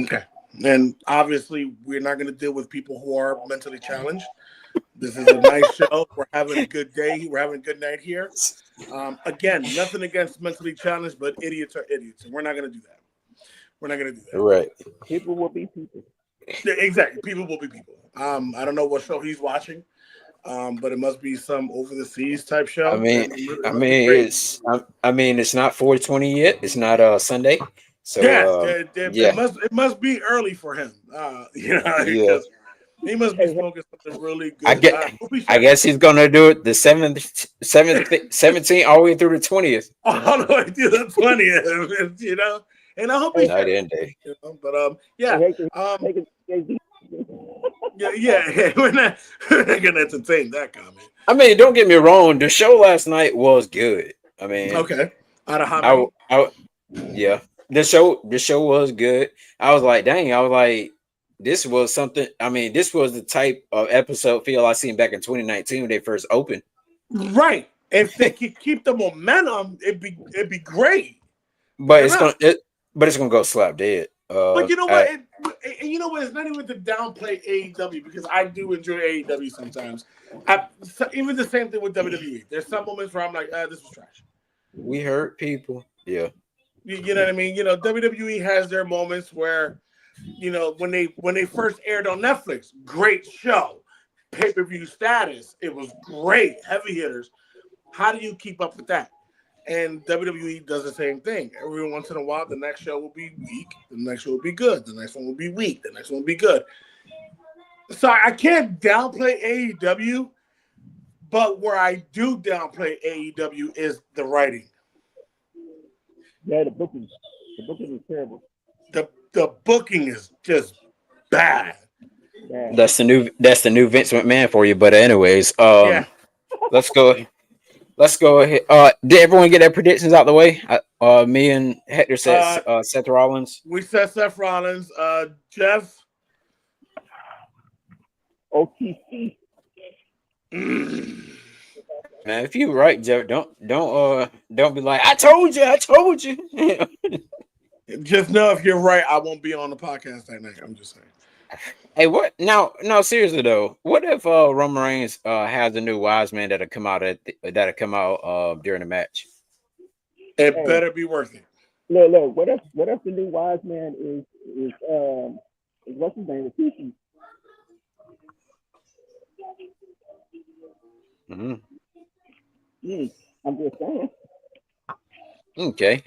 [SPEAKER 4] Okay. And obviously, we're not going to deal with people who are mentally challenged. This is a nice show. We're having a good day. We're having a good night here. Again, nothing against mentally challenged, but idiots are idiots. And we're not going to do that. We're not going to do that.
[SPEAKER 1] Right.
[SPEAKER 2] People will be people.
[SPEAKER 4] Yeah, exactly. People will be people. I don't know what show he's watching, but it must be some over the seas type show.
[SPEAKER 1] It's not 420 yet. It's not Sunday. So
[SPEAKER 4] it must be early for him. He must be smoking something really good.
[SPEAKER 1] I guess he's gonna do it the 17th all the way through the 20th.
[SPEAKER 4] All the way through the 20th, And I hope he's
[SPEAKER 1] night and day.
[SPEAKER 4] But we're not gonna entertain that comment.
[SPEAKER 1] I mean, don't get me wrong. The show last night was good. I mean,
[SPEAKER 4] okay. Out of how
[SPEAKER 1] many? The show was good. I was like, dang. I was like, this was something. I mean, this was the type of episode feel I seen back in 2019 when they first opened.
[SPEAKER 4] Right. If they could keep the momentum, it'd be great.
[SPEAKER 1] But it's gonna go slap dead.
[SPEAKER 4] But you know what? It's not even to downplay AEW, because I do enjoy AEW sometimes. Even the same thing with WWE. There's some moments where I'm like, this was trash.
[SPEAKER 1] We hurt people. Yeah.
[SPEAKER 4] You know what I mean? WWE has their moments where, when they first aired on Netflix, great show, pay-per-view status, it was great, heavy hitters. How do you keep up with that? And WWE does the same thing. Every once in a while, the next show will be weak, the next show will be good, the next one will be weak, the next one will be good. So I can't downplay AEW, but where I do downplay AEW is the writing.
[SPEAKER 2] Yeah, the booking is terrible.
[SPEAKER 4] The booking is just bad.
[SPEAKER 2] Yeah.
[SPEAKER 1] That's the new Vince McMahon for you. But anyways, let's go ahead. Did everyone get their predictions out the way? Me and Hector said Seth Rollins.
[SPEAKER 4] We said Seth Rollins. Jeff.
[SPEAKER 2] OTC.
[SPEAKER 1] Man, if you're right, Jeff, don't be like, I told you.
[SPEAKER 4] Just know if you're right, I won't be on the podcast that night. I'm just saying.
[SPEAKER 1] Hey, what now? No, seriously though, what if Roman Reigns has a new wise man that'll come out during the match?
[SPEAKER 4] It
[SPEAKER 2] Hey,
[SPEAKER 4] better be worth it.
[SPEAKER 2] look. What if the new wise man is what's his name? Rikishi.
[SPEAKER 1] Hmm.
[SPEAKER 2] Hmm. I'm just saying.
[SPEAKER 1] Okay.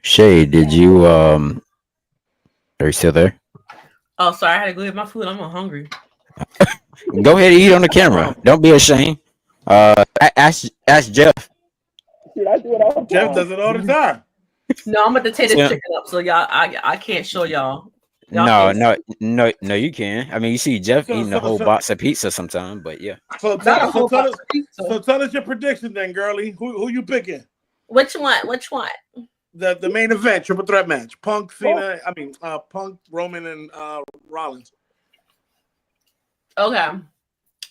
[SPEAKER 1] Shay, did you are you still there?
[SPEAKER 3] Oh, sorry, I had to go get my food. I'm hungry.
[SPEAKER 1] Go ahead and eat on the camera. Don't be ashamed. Ask Jeff.
[SPEAKER 2] Shit, I do it all the
[SPEAKER 4] Jeff
[SPEAKER 2] time.
[SPEAKER 4] does it all the time.
[SPEAKER 3] No, I'm gonna tear this
[SPEAKER 1] So,
[SPEAKER 3] chicken up, so y'all, I can't show y'all. Y'all
[SPEAKER 1] no,
[SPEAKER 3] can't.
[SPEAKER 1] no, no, no. You can. I mean, you see Jeff
[SPEAKER 4] So
[SPEAKER 1] eating a
[SPEAKER 4] so
[SPEAKER 1] whole
[SPEAKER 4] so
[SPEAKER 1] box of pizza sometime, but yeah.
[SPEAKER 4] so
[SPEAKER 3] Not
[SPEAKER 4] tell
[SPEAKER 3] a
[SPEAKER 4] so
[SPEAKER 3] whole
[SPEAKER 4] tell
[SPEAKER 3] box
[SPEAKER 4] us
[SPEAKER 3] of pizza.
[SPEAKER 4] so tell us your prediction then, girlie. Who you picking?
[SPEAKER 3] Which one? Which one?
[SPEAKER 4] The main event, triple threat match. Punk,
[SPEAKER 2] Oh,
[SPEAKER 4] Cena, Punk, Roman, and Rollins.
[SPEAKER 3] Okay. I
[SPEAKER 2] you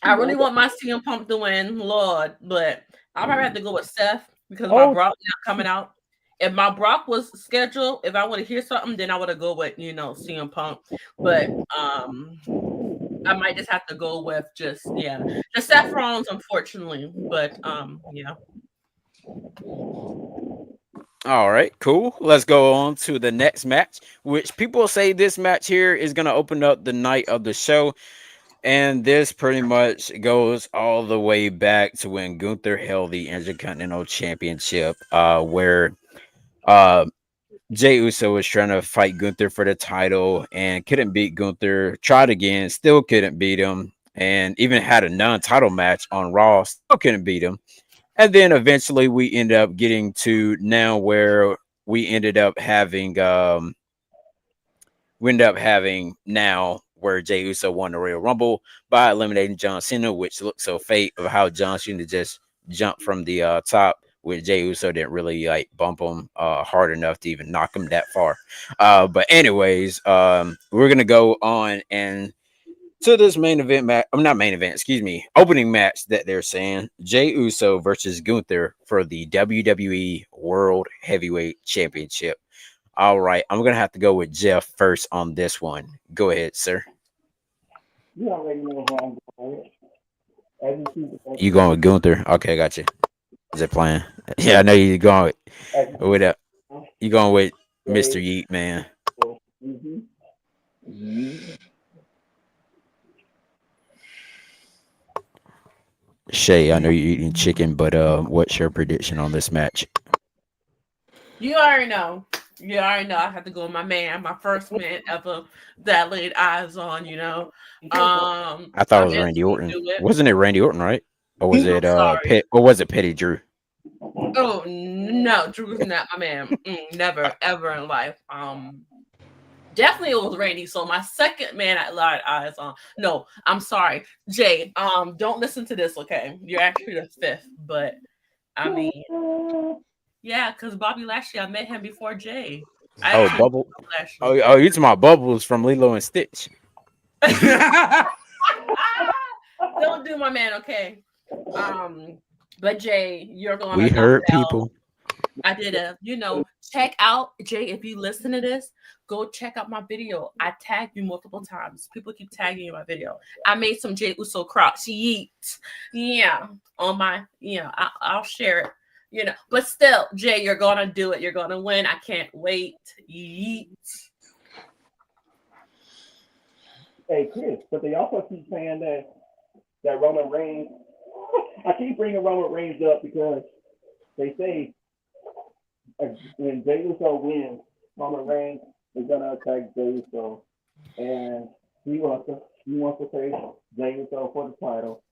[SPEAKER 2] know,
[SPEAKER 3] really want my CM Punk to win, Lord, but I'll probably have to go with Seth because my
[SPEAKER 2] oh,
[SPEAKER 3] Brock not coming out. If my Brock was scheduled, if I want to hear something, then I would have go with CM Punk. But I might just have to go with just Seth Rollins, unfortunately. But yeah.
[SPEAKER 1] All right, cool. Let's go on to the next match, which people say this match here is going to open up the night of the show. And this pretty much goes all the way back to when Gunther held the Intercontinental Championship, where uh, Jey Uso was trying to fight Gunther for the title and couldn't beat Gunther. Tried again, still couldn't beat him, and even had a non-title match on Raw, still couldn't beat him. And then eventually we ended up getting to now where we ended up having now where Jey Uso won the Royal Rumble by eliminating John Cena, which looks so fate of how John Cena just jumped from the top, which Jey Uso didn't really like bump him hard enough to even knock him that far. But anyways, we're gonna go on and to this main event match. I'm not main event, excuse me, opening match that they're saying Jey Uso versus Gunther for the WWE World Heavyweight Championship. All right, I'm gonna have to go with Jeff first on this one. Go ahead, sir.
[SPEAKER 2] you already know who I'm going with. As you see the
[SPEAKER 1] You going with Gunther? Okay, got you. Is it playing? Yeah, I know you going
[SPEAKER 2] as
[SPEAKER 1] with you going with Mr.
[SPEAKER 2] they
[SPEAKER 1] Yeet, man.
[SPEAKER 2] mm-hmm. Mm-hmm.
[SPEAKER 1] Shay, I know you're eating chicken, but what's your prediction on this match?
[SPEAKER 3] You already know. You already know I have to go with my man, my first man ever that laid eyes on.
[SPEAKER 1] I thought
[SPEAKER 3] My
[SPEAKER 1] it was
[SPEAKER 3] man's
[SPEAKER 1] Randy
[SPEAKER 3] gonna
[SPEAKER 1] Orton.
[SPEAKER 3] do it.
[SPEAKER 1] Wasn't it Randy Orton, right? Or was
[SPEAKER 3] I'm
[SPEAKER 1] it
[SPEAKER 3] sorry.
[SPEAKER 1] Pet? Or was it Petty Drew?
[SPEAKER 3] Oh no, Drew's not my man. Never, ever in life. Definitely it was Randy. So my second man I lied eyes on. No, I'm sorry, Jay. Don't listen to this. Okay, you're actually the fifth, but I mean, yeah, because Bobby Lashley, I met him before Jay. I
[SPEAKER 1] Oh,
[SPEAKER 3] actually met
[SPEAKER 1] Bubble.
[SPEAKER 3] Bobby
[SPEAKER 1] Oh,
[SPEAKER 3] Lashley.
[SPEAKER 1] oh, you talking about Bubbles from Lilo and Stitch?
[SPEAKER 3] Don't do my man, okay? But Jay, you're
[SPEAKER 1] We
[SPEAKER 3] gonna knock
[SPEAKER 1] heard
[SPEAKER 3] it out.
[SPEAKER 1] people.
[SPEAKER 3] I did check out Jay. If you listen to this, go check out my video. I tagged you multiple times. People keep tagging you in my video. I made some Jay Uso crocs. Yeet. Yeah. On my, I'll share it. But still, Jay, you're gonna do it. You're gonna win. I can't wait. Yeet.
[SPEAKER 2] Hey Chris, but they also keep saying that Roman Reigns. I keep bringing Roman Reigns up because they say when Jey Uso wins, Roman Reigns is gonna attack Jey Uso, and he wants to face Jey Uso for the title,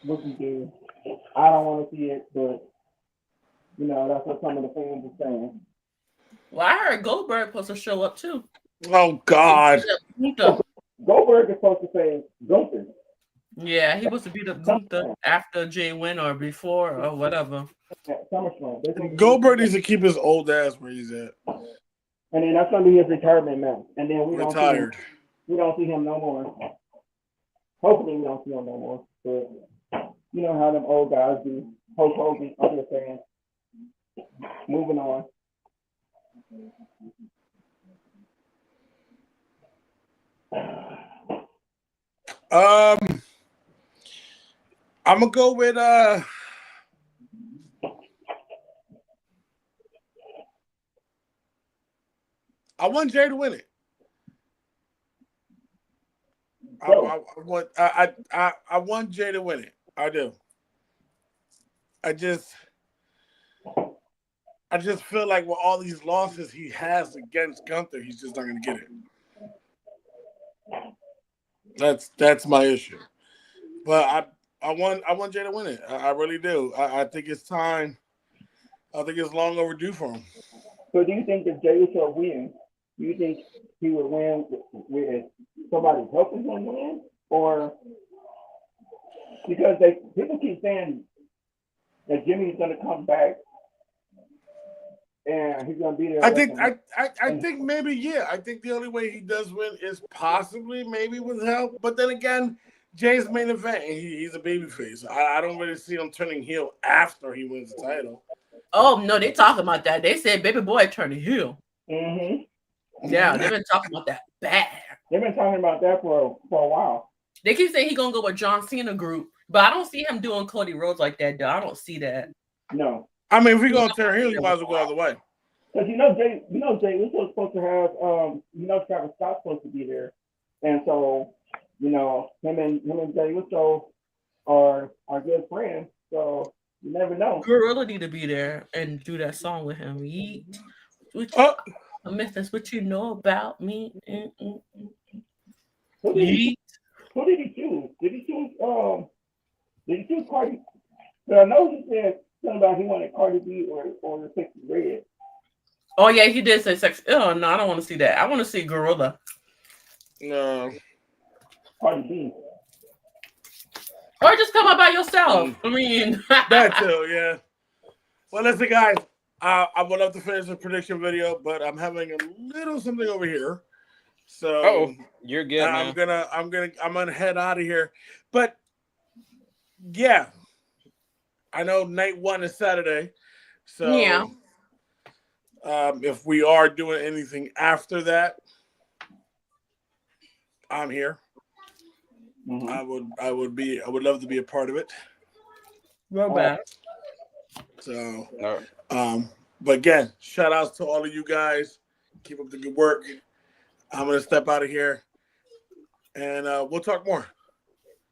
[SPEAKER 2] which he did. I don't want to see it, but that's what some of the fans are saying.
[SPEAKER 3] Well, I heard Goldberg supposed to show up too.
[SPEAKER 4] Oh God.
[SPEAKER 2] Oh, Goldberg is supposed to say Gunther.
[SPEAKER 3] Yeah, he supposed to beat up Gunther after Jay win or before or whatever.
[SPEAKER 2] At SummerSlam.
[SPEAKER 4] Goldberg needs to keep his old ass where he's at.
[SPEAKER 2] And then that's gonna be his retirement match. And then
[SPEAKER 4] Retired.
[SPEAKER 2] We don't see him no more. Hopefully we don't see him no more. But you know how them old guys do. Hulk Hogan, I'm just saying. Moving on.
[SPEAKER 4] I'm gonna go with I want Jay to win it. I want Jay to win it. I do. I just feel like with all these losses he has against Gunther, he's just not gonna get it. That's my issue. But I want Jay to win it. I really do. I think it's time. I think it's long overdue for him.
[SPEAKER 2] So do you think if Jey Uso wins, do you think he would win with somebody helping him win, or because people keep saying that Jimmy's going to come back and he's going to be there?
[SPEAKER 4] I think maybe yeah. I think the only way he does win is possibly maybe with help. But then again, Jay's main event, and he's a babyface. I don't really see him turning heel after he wins the title.
[SPEAKER 3] Oh no, they talking about that. They said Baby Boy turning heel.
[SPEAKER 2] Mm-hmm.
[SPEAKER 3] Yeah, they've been talking about that bad.
[SPEAKER 2] They've been talking about that for a while.
[SPEAKER 3] They keep saying he's gonna go with John Cena group, but I don't see him doing Cody Rhodes like that, though. I don't see that.
[SPEAKER 2] No.
[SPEAKER 4] I mean, if we're gonna turn heel, you might as well go all the way.
[SPEAKER 2] Because Jay Uso's supposed to have Travis Scott's supposed to be there, and so him and Jey Uso are good friends. So you never know.
[SPEAKER 3] Gorilla need to be there and do that song with him. Yeet. Memphis, what you know about me?
[SPEAKER 2] Who did he choose? Did he choose Cardi? But I know he said something about he wanted Cardi B or the Sexy Red.
[SPEAKER 3] Oh yeah, he did say sex. Oh no, I don't want to see that. I want to see Gorilla.
[SPEAKER 4] No.
[SPEAKER 2] Cardi B.
[SPEAKER 3] Or just come up by yourself. I mean,
[SPEAKER 4] that too, yeah. Well, listen, guys. I would love to finish the prediction video, but I'm having a little something over here. So
[SPEAKER 1] you're good.
[SPEAKER 4] I'm gonna head out of here. But yeah, I know night one is Saturday. So
[SPEAKER 3] yeah.
[SPEAKER 4] If we are doing anything after that, I'm here. Mm-hmm. I would love to be a part of it.
[SPEAKER 3] Real bad.
[SPEAKER 4] So but again, shout outs to all of you guys. Keep up the good work. I'm gonna step out of here and we'll talk more.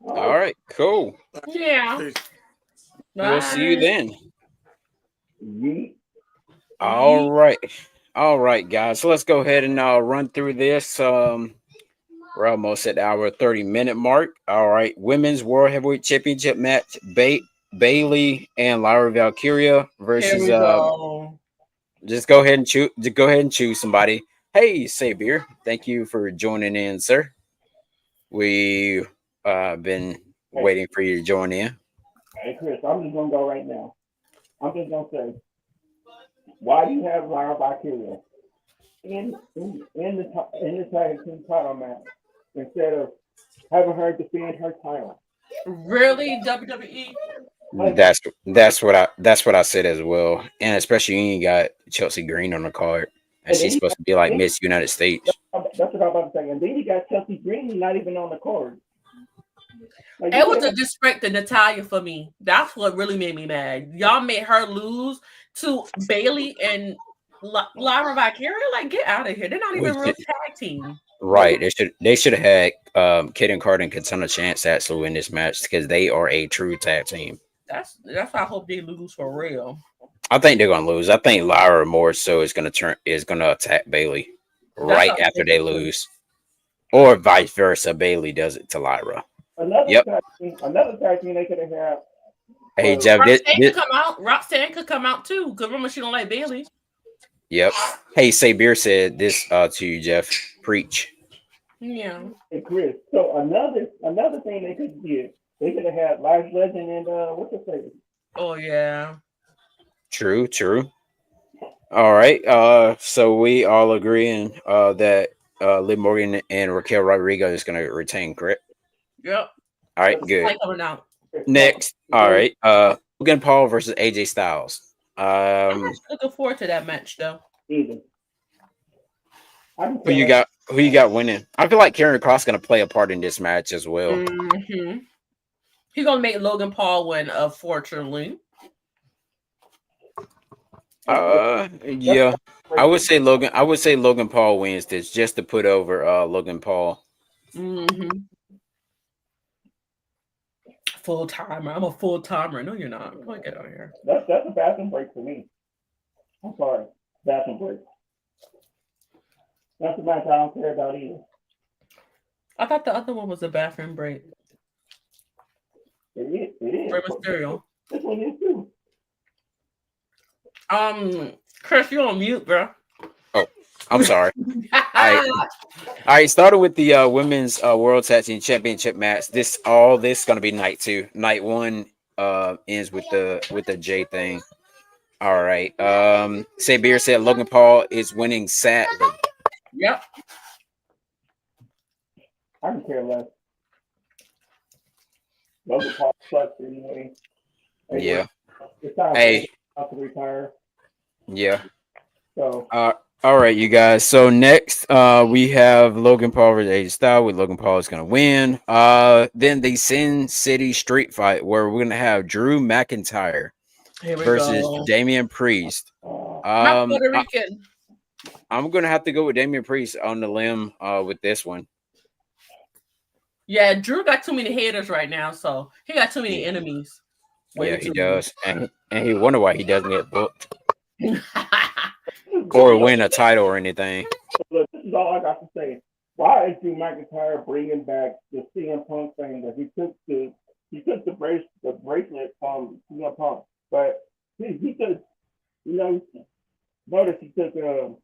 [SPEAKER 1] All right, cool.
[SPEAKER 3] Yeah.
[SPEAKER 4] Peace.
[SPEAKER 1] We'll see you then.
[SPEAKER 2] Mm-hmm.
[SPEAKER 1] All right, guys. So let's go ahead and run through this. We're almost at our 30-minute mark. All right, Women's World Heavyweight Championship match: Bailey and Lyra Valkyria versus. Just go ahead and choose. Go ahead and choose somebody. Hey, Sabir, thank you for joining in, sir. We've been waiting for you to join in.
[SPEAKER 2] Hey, Chris, I'm just gonna go right now. I'm just gonna say, why do you have Lyra Valkyria in the tag team title match instead of having her defend her title?
[SPEAKER 3] Really, WWE?
[SPEAKER 1] That's what I said as well, and especially you ain't got Chelsea Green on the card, and she's supposed to be like Miss United States.
[SPEAKER 2] That's what I'm about to say. And then you got Chelsea Green not even on the card.
[SPEAKER 3] Like, it was a disrespect to Natalya for me. That's what really made me mad. Y'all made her lose to Bailey and Lyra Valkyria. Like, get out of here. They're not even real tag team.
[SPEAKER 1] Right. They should have had Kid and Carter and Katana Chance actually win this match because they are a true tag team.
[SPEAKER 3] That's why I hope they lose for real.
[SPEAKER 1] I think they're gonna lose. I think Lyra more so is gonna attack Bailey right after they lose. Or vice versa. Bailey does it to Lyra.
[SPEAKER 2] Another tag team they could have had.
[SPEAKER 1] Hey Jeff,
[SPEAKER 3] Roxanne could come out too. Because remember, she don't like Bailey.
[SPEAKER 1] Yep. Hey, Sabir said this to you, Jeff. Preach.
[SPEAKER 3] Yeah.
[SPEAKER 2] Hey Chris. So another thing they could do. They could have had Live Legend and what's the favorite?
[SPEAKER 3] Oh yeah.
[SPEAKER 1] True. All right. So we all agreeing that Liv Morgan and Raquel Rodriguez is gonna retain, correct?
[SPEAKER 3] Yep.
[SPEAKER 1] All right, good.
[SPEAKER 3] Coming out.
[SPEAKER 1] Next, all right. Logan Paul versus AJ Styles.
[SPEAKER 3] I'm looking forward to that match though.
[SPEAKER 2] Even.
[SPEAKER 1] Who you got? Who you got winning? I feel like Karrion Kross gonna play a part in this match as well.
[SPEAKER 3] Mm-hmm. He's gonna make Logan Paul win, unfortunately.
[SPEAKER 1] Yeah. I would say Logan Paul wins this just to put over Logan Paul.
[SPEAKER 3] Mm-hmm. Full timer. I'm a full timer. No, you're not. Come on, get out of here.
[SPEAKER 2] That's a bathroom break for me. I'm sorry, bathroom break. That's a match I don't care about either.
[SPEAKER 3] I thought the other one was a bathroom break.
[SPEAKER 2] It is.
[SPEAKER 3] Rey Mysterio.
[SPEAKER 2] This one is too.
[SPEAKER 3] Chris, you're on mute, bro.
[SPEAKER 1] Oh, I'm sorry. All right. Started with the women's World Tag Team Championship match. This gonna be night 2. Night 1 ends with the J thing. All right. Sabier said Logan Paul is winning sadly.
[SPEAKER 3] Yep.
[SPEAKER 2] I don't care less. Logan Paul sucks anyway.
[SPEAKER 1] Yeah.
[SPEAKER 2] It's time
[SPEAKER 1] Hey.
[SPEAKER 2] to retire.
[SPEAKER 1] Yeah.
[SPEAKER 2] So.
[SPEAKER 1] All right, you guys. So next, we have Logan Paul versus AJ Styles. With Logan Paul is gonna win. Then the Sin City Street Fight, where we're gonna have Drew McIntyre versus Damian Priest.
[SPEAKER 3] Not Puerto Rican.
[SPEAKER 1] I'm gonna have to go with Damian Priest on the limb with this one.
[SPEAKER 3] Yeah, Drew got too many haters right now, so he got too many enemies.
[SPEAKER 1] Yeah, he does, and he wonder why he doesn't get booked or win a title or anything.
[SPEAKER 2] Look, this is all I got to say. Why is Drew McIntyre bringing back the CM Punk thing that he took the bracelet from CM Punk, but he took, notice he took Drew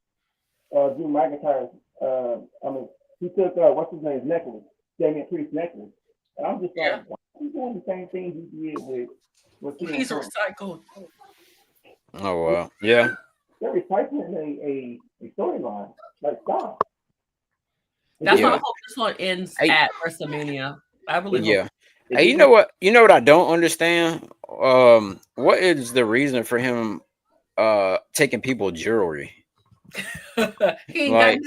[SPEAKER 2] McIntyre's he took what's his name's necklace, Damian Priest's necklace, and I'm just like, why are you doing the same thing he did with CM
[SPEAKER 3] He's
[SPEAKER 2] Punk?
[SPEAKER 3] recycled.
[SPEAKER 1] Oh well, yeah.
[SPEAKER 2] They're recycling a storyline. Like, stop.
[SPEAKER 3] That's why I hope this one ends at WrestleMania. I really
[SPEAKER 1] hope. Hey, you know what? You know what I don't understand? What is the reason for him taking people jewelry?
[SPEAKER 3] He ain't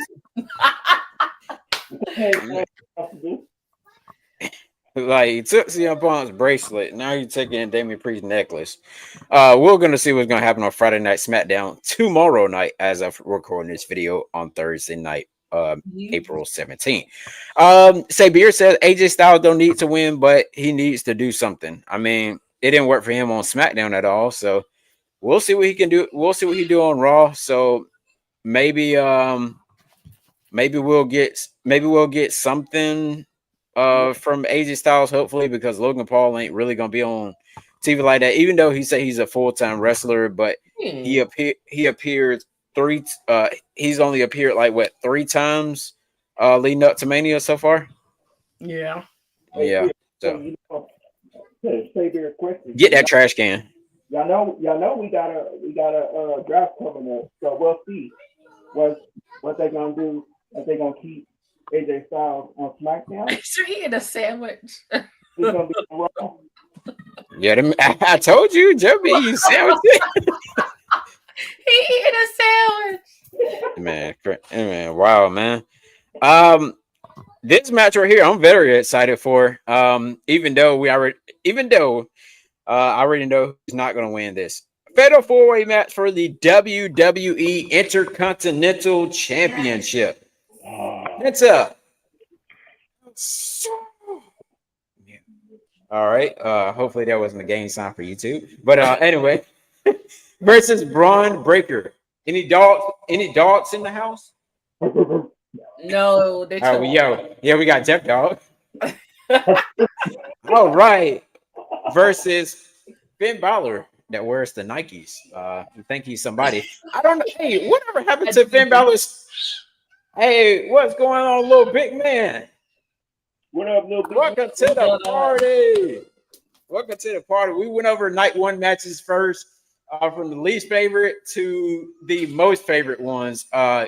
[SPEAKER 1] like he took CM Punk's bracelet. Now you're taking Damian Priest's necklace. We're gonna see what's gonna happen on Friday Night SmackDown tomorrow night, as of recording this video on Thursday night, April 17th. Sabier says AJ Styles don't need to win, but he needs to do something. I mean, it didn't work for him on SmackDown at all, so we'll see what he can do. We'll see what he do on Raw. So maybe we'll get something from AJ Styles, hopefully, because Logan Paul ain't really gonna be on TV like that. Even though he said he's a full-time wrestler, but he appeared he's only appeared like 3 times leading up to Mania so far.
[SPEAKER 3] Yeah.
[SPEAKER 1] Yeah. So
[SPEAKER 2] question.
[SPEAKER 1] Get that trash can.
[SPEAKER 2] Y'all know we got a draft coming up, so we'll see what they're gonna do. If they're gonna keep AJ Styles on SmackDown.
[SPEAKER 3] Sure, he ate a sandwich.
[SPEAKER 2] He's gonna be on Raw.
[SPEAKER 1] Yeah, I told you, Joe be eating sandwiches.
[SPEAKER 3] He ate a sandwich.
[SPEAKER 1] Man, wow, man. This match right here, I'm very excited for. Even though I already know who's not going to win this. Fatal 4-way match for the WWE Intercontinental Championship. It's up. All right. Hopefully that wasn't a game sign for YouTube. But anyway, versus Braun Breaker. Any dogs in the house?
[SPEAKER 3] No, they took
[SPEAKER 1] we got Jeff Dog. All right. Versus Finn Balor that wears the Nikes. You think he's somebody. I don't know. Hey, whatever happened to Finn Balor's? Hey, what's going on, little big man?
[SPEAKER 2] What up, little big
[SPEAKER 1] Welcome to the party. Welcome to the party. We went over night 1 matches first, from the least favorite to the most favorite ones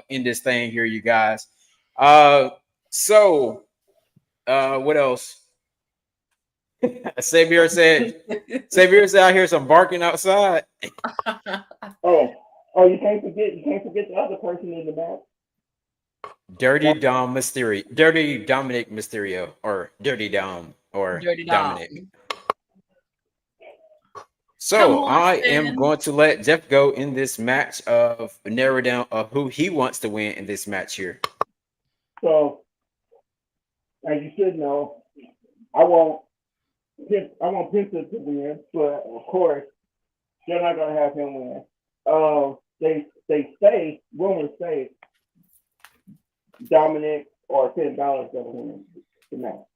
[SPEAKER 1] in this thing here, you guys. So what else? Savior said I hear some barking outside.
[SPEAKER 2] Oh, you can't forget the other person in the match.
[SPEAKER 1] Dirty Dom Mysterio, Dirty Dominic Mysterio, or Dirty Dom, or
[SPEAKER 3] Dirty Dom.
[SPEAKER 1] Dominic.
[SPEAKER 3] Come
[SPEAKER 1] So
[SPEAKER 3] on,
[SPEAKER 1] I am
[SPEAKER 3] Finn.
[SPEAKER 1] going to let Jeff go in this match of narrow down of who he wants to win in this match here.
[SPEAKER 2] So, as you should know, I want Penta to win, but of course they're not gonna have him win. They say rumors say Dominic or Finn Balor's gonna win the match.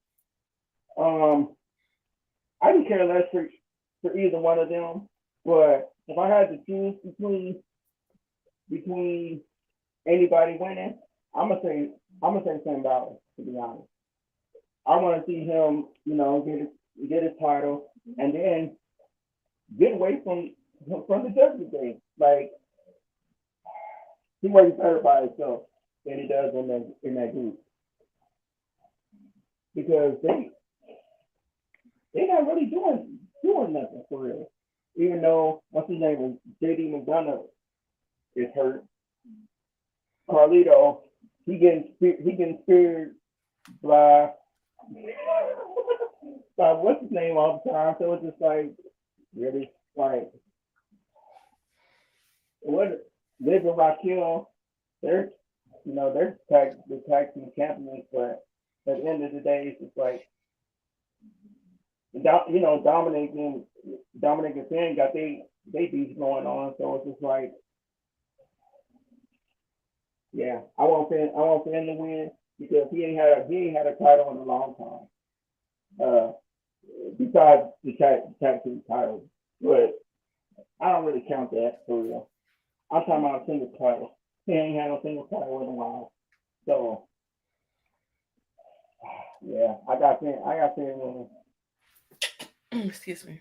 [SPEAKER 2] I don't care less for either one of them, but if I had to choose between anybody winning, I'm gonna say Finn Balor, to be honest. I want to see him, get his title, and then get away from the judgment game. Like he works better by himself than he does in that group because they not really doing nothing for real. Even though what's his name is JD McDonough is hurt, Carlito he getting speared by what's his name all the time. So it's just like really like what Liv and Raquel, they're the tag team champions, but at the end of the day, it's just like Dominic and Finn got they beats going on, so it's just like yeah, I want Finn to win because he ain't had a title in a long time. Besides the tag team title, but I don't really count that for real. I'm talking about a single title. He ain't had a single title in a while, so yeah, I got Finn winning.
[SPEAKER 3] Excuse me.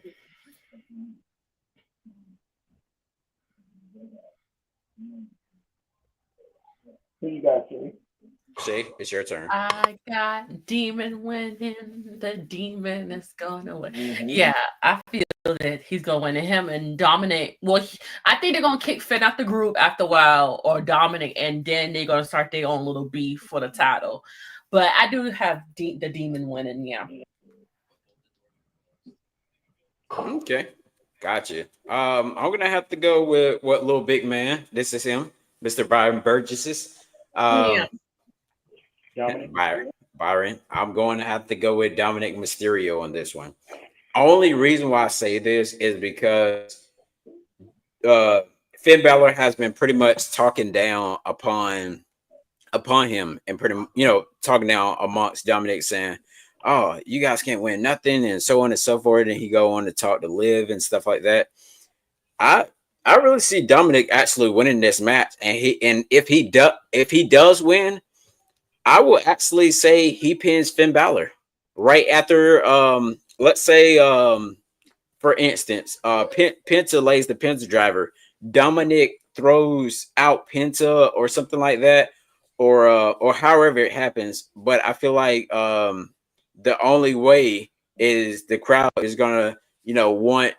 [SPEAKER 2] Who you got, Shay?
[SPEAKER 1] Shay, it's your turn.
[SPEAKER 3] I got Demon winning. The Demon is gonna win.
[SPEAKER 2] Mm-hmm.
[SPEAKER 3] Yeah, I feel that he's gonna win. And him and Dominic. Well, I think they're gonna kick Finn out the group after a while, or Dominic, and then they're gonna start their own little beef for the title. But I do have the Demon winning. Yeah.
[SPEAKER 1] Okay, gotcha. I'm gonna have to go with what little big man. This is him, Mr. Byron Burgess.
[SPEAKER 3] Yeah.
[SPEAKER 2] Dominic.
[SPEAKER 1] Byron. I'm going to have to go with Dominic Mysterio on this one. Only reason why I say this is because uh, Finn Balor has been pretty much talking down upon him and talking down amongst Dominic, saying, "Oh, you guys can't win nothing," and so on and so forth. And he go on to talk to Liv and stuff like that. I I really see Dominic actually winning this match, and if he does win, I will actually say he pins Finn Balor right after let's say for instance, Penta lays the Penta driver. Dominic throws out Penta or something like that, or however it happens. But I feel like the only way is the crowd is gonna want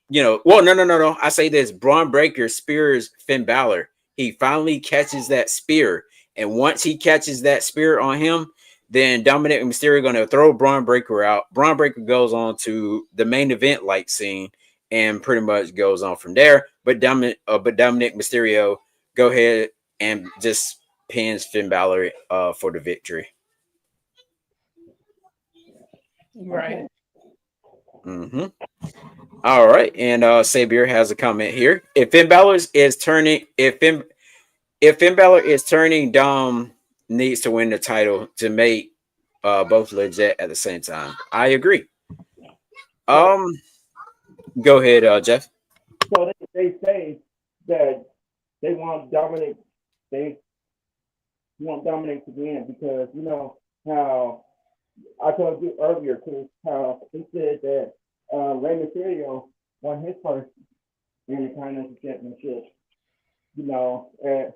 [SPEAKER 1] well no. I say this: Braun Breaker spears Finn Balor. He finally catches that spear, and once he catches that spear on him, then Dominic and Mysterio are going to throw Braun Breaker out. Braun Breaker goes on to the main event like scene and pretty much goes on from there. But Dominic Mysterio go ahead and just pins Finn Balor for the victory.
[SPEAKER 3] Right.
[SPEAKER 1] Mm-hmm. All right, and Sabier has a comment here. If Finn Balor is turning, if Finn Balor is turning, Dom needs to win the title to make both legit at the same time. I agree. Um, go ahead, Jeff.
[SPEAKER 2] So they say that they want Dominic. They want Dominic to win because you know how I told you earlier, Chris, how he said that Rey Mysterio won his first Intercontinental Championship. You know, at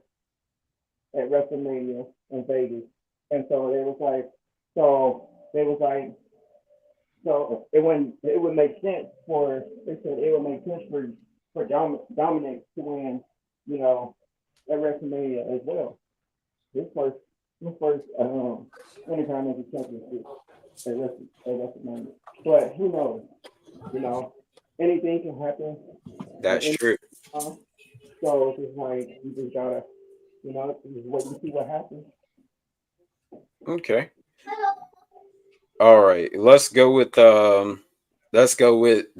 [SPEAKER 2] WrestleMania in Vegas, and so they was like, so it would make sense for they said it would make sense for Dominic to win, you know, at WrestleMania as well. His the first Intercontinental Championship at WrestleMania. But who knows? You know, anything can happen at
[SPEAKER 1] That's
[SPEAKER 2] any
[SPEAKER 1] true.
[SPEAKER 2] time. So it's just like you just gotta, just wait and see what happens.
[SPEAKER 1] Okay. All right. Let's go with the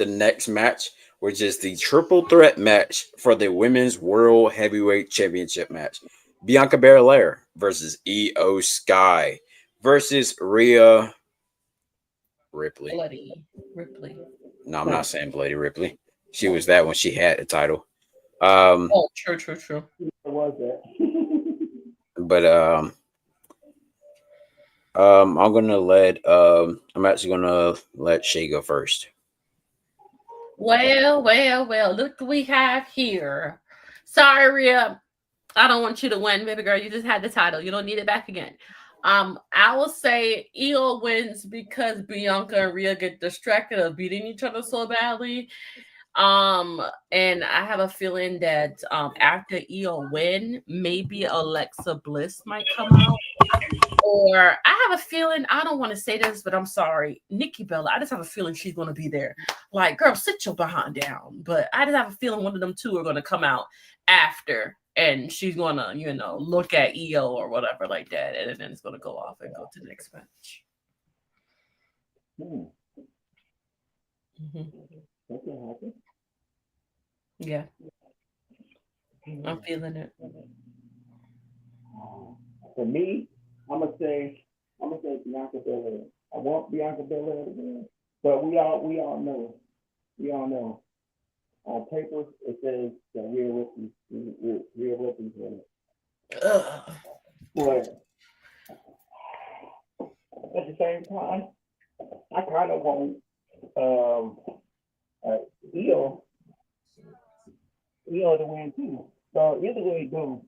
[SPEAKER 1] next match, which is the triple threat match for the Women's World Heavyweight Championship match. Bianca Belair versus Io Sky versus Rhea Ripley.
[SPEAKER 3] Bloody Ripley.
[SPEAKER 1] No, I'm not saying Bloody Ripley. She was that when she had the title. Um,
[SPEAKER 3] Oh, true.
[SPEAKER 2] What was that?
[SPEAKER 1] but I'm actually gonna let Shay go first.
[SPEAKER 3] Well. Look what we have here. Sorry, Rhea. I don't want you to win, baby girl. You just had the title. You don't need it back again. I will say Io wins because Bianca and Rhea get distracted of beating each other so badly. And I have a feeling that after Io win, maybe Alexa Bliss might come out. Or I have a feeling, I don't want to say this, but I'm sorry, Nikki Bella. I just have a feeling she's going to be there. Like, girl, sit your behind down. But I just have a feeling one of them two are going to come out after, and she's going to, look at Io or whatever like that, and then it's going to go off and go to the next match. Mm-hmm.
[SPEAKER 2] That can happen.
[SPEAKER 3] Yeah, I'm feeling it.
[SPEAKER 2] For me, I'm gonna say Bianca Belair. I want Bianca Belair to win, but we all know on paper it says that Rhea Ripley's winning. But at the same time, I kind of want Io to win too. So either way it goes,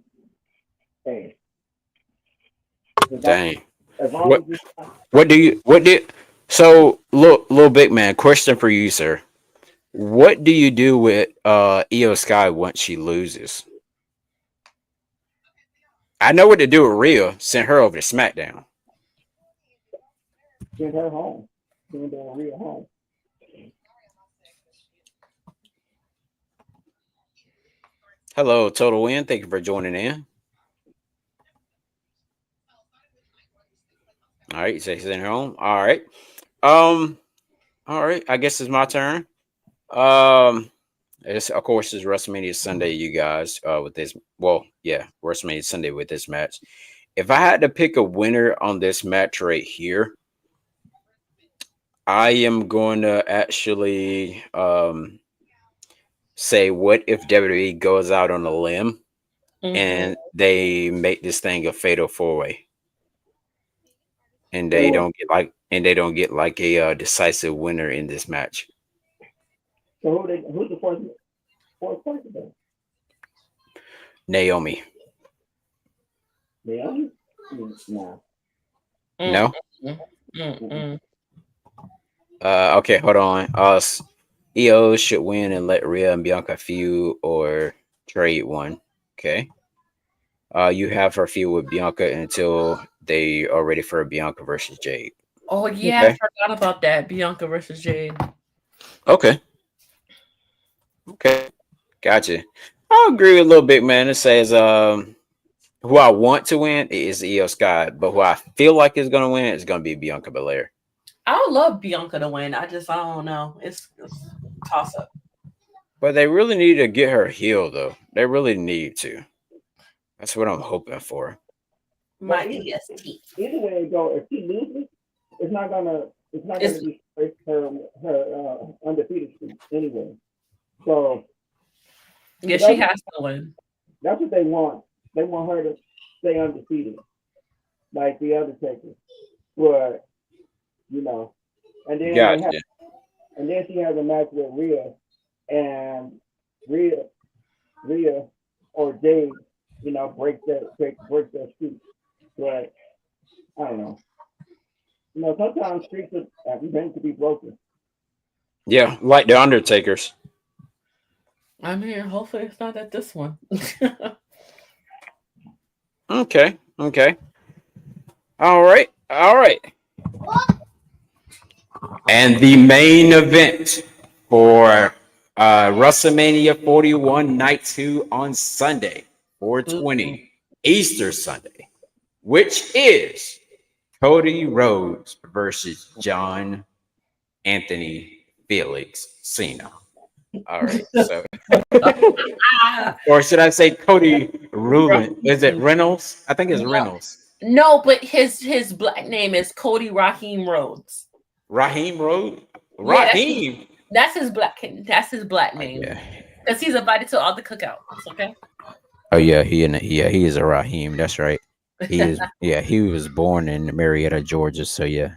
[SPEAKER 2] hey,
[SPEAKER 1] Dang.
[SPEAKER 2] as long as
[SPEAKER 1] So little big man, question for you, sir. What do you do with Io Sky once she loses? I know what to do with Rhea. Send her over to SmackDown.
[SPEAKER 2] send her home, send Rhea home.
[SPEAKER 1] Hello, Total Win. Thank you for joining in. All right, you say send her home. All right. All right. I guess it's my turn. Um, it's of course it's WrestleMania Sunday, you guys. With this, well, yeah, WrestleMania Sunday with this match. If I had to pick a winner on this match right here, I am going to actually say, what if WWE goes out on a limb and they make this thing a fatal 4-way, and they don't get like a decisive winner in this match.
[SPEAKER 2] So who's the fourth person then?
[SPEAKER 1] Naomi.
[SPEAKER 2] Naomi? Nah.
[SPEAKER 1] No.
[SPEAKER 3] Mm-mm.
[SPEAKER 1] Okay, hold on. EO should win and let Rhea and Bianca feud or trade one. Okay. You have her feud with Bianca until they are ready for Bianca versus Jade.
[SPEAKER 3] Oh yeah,
[SPEAKER 1] Okay.
[SPEAKER 3] I forgot about that. Bianca versus Jade.
[SPEAKER 1] Okay. Gotcha. I agree with a little bit, man. It says who I want to win is Io Sky, but who I feel like is gonna win is gonna be Bianca Belair.
[SPEAKER 3] I would love Bianca to win. I don't know. It's toss up.
[SPEAKER 1] But they really need to get her healed, though. They really need to. That's what I'm hoping for.
[SPEAKER 3] My
[SPEAKER 2] Well,
[SPEAKER 3] EST.
[SPEAKER 2] Either way it go, if she loses, it's not gonna be her undefeated streak anyway. So
[SPEAKER 3] Yeah, she has to win.
[SPEAKER 2] that's what they want. They want her to stay undefeated, like the other Undertaker. But and then
[SPEAKER 1] Gotcha.
[SPEAKER 2] and then she has a match with Rhea, and Rhea or Jade, break that streak. But I don't know. Sometimes streaks are meant to be broken.
[SPEAKER 1] Yeah, like the Undertakers.
[SPEAKER 3] I mean, hopefully it's not at this one.
[SPEAKER 1] Okay. All right. All right. And the main event for WrestleMania 41 Night 2 on Sunday, 420 Easter Sunday, which is Cody Rhodes versus John Anthony Felix Cena. All right. So, or should I say Cody Rulin? Is it Reynolds? I think it's Reynolds.
[SPEAKER 3] No, but his black name is Cody Raheem Rhodes.
[SPEAKER 1] Raheem Rhodes?
[SPEAKER 3] Yeah,
[SPEAKER 1] Raheem?
[SPEAKER 3] that's his black name.
[SPEAKER 1] Yeah.
[SPEAKER 3] Because he's invited to all the cookouts. Okay.
[SPEAKER 1] Oh yeah, he is a Raheem. That's right. He is he was born in Marietta, Georgia. So yeah,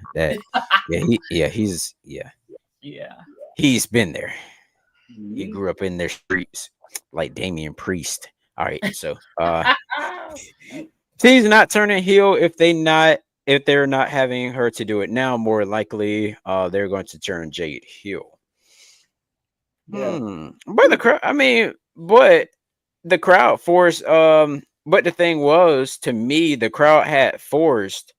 [SPEAKER 1] he's been there. He grew up in their streets like Damian Priest. All right, so she's not turning heel if they're not having her to do it now. More likely, they're going to turn Jade heel.
[SPEAKER 2] Yeah.
[SPEAKER 1] But the crowd forced. But the thing was, to me, the crowd had forced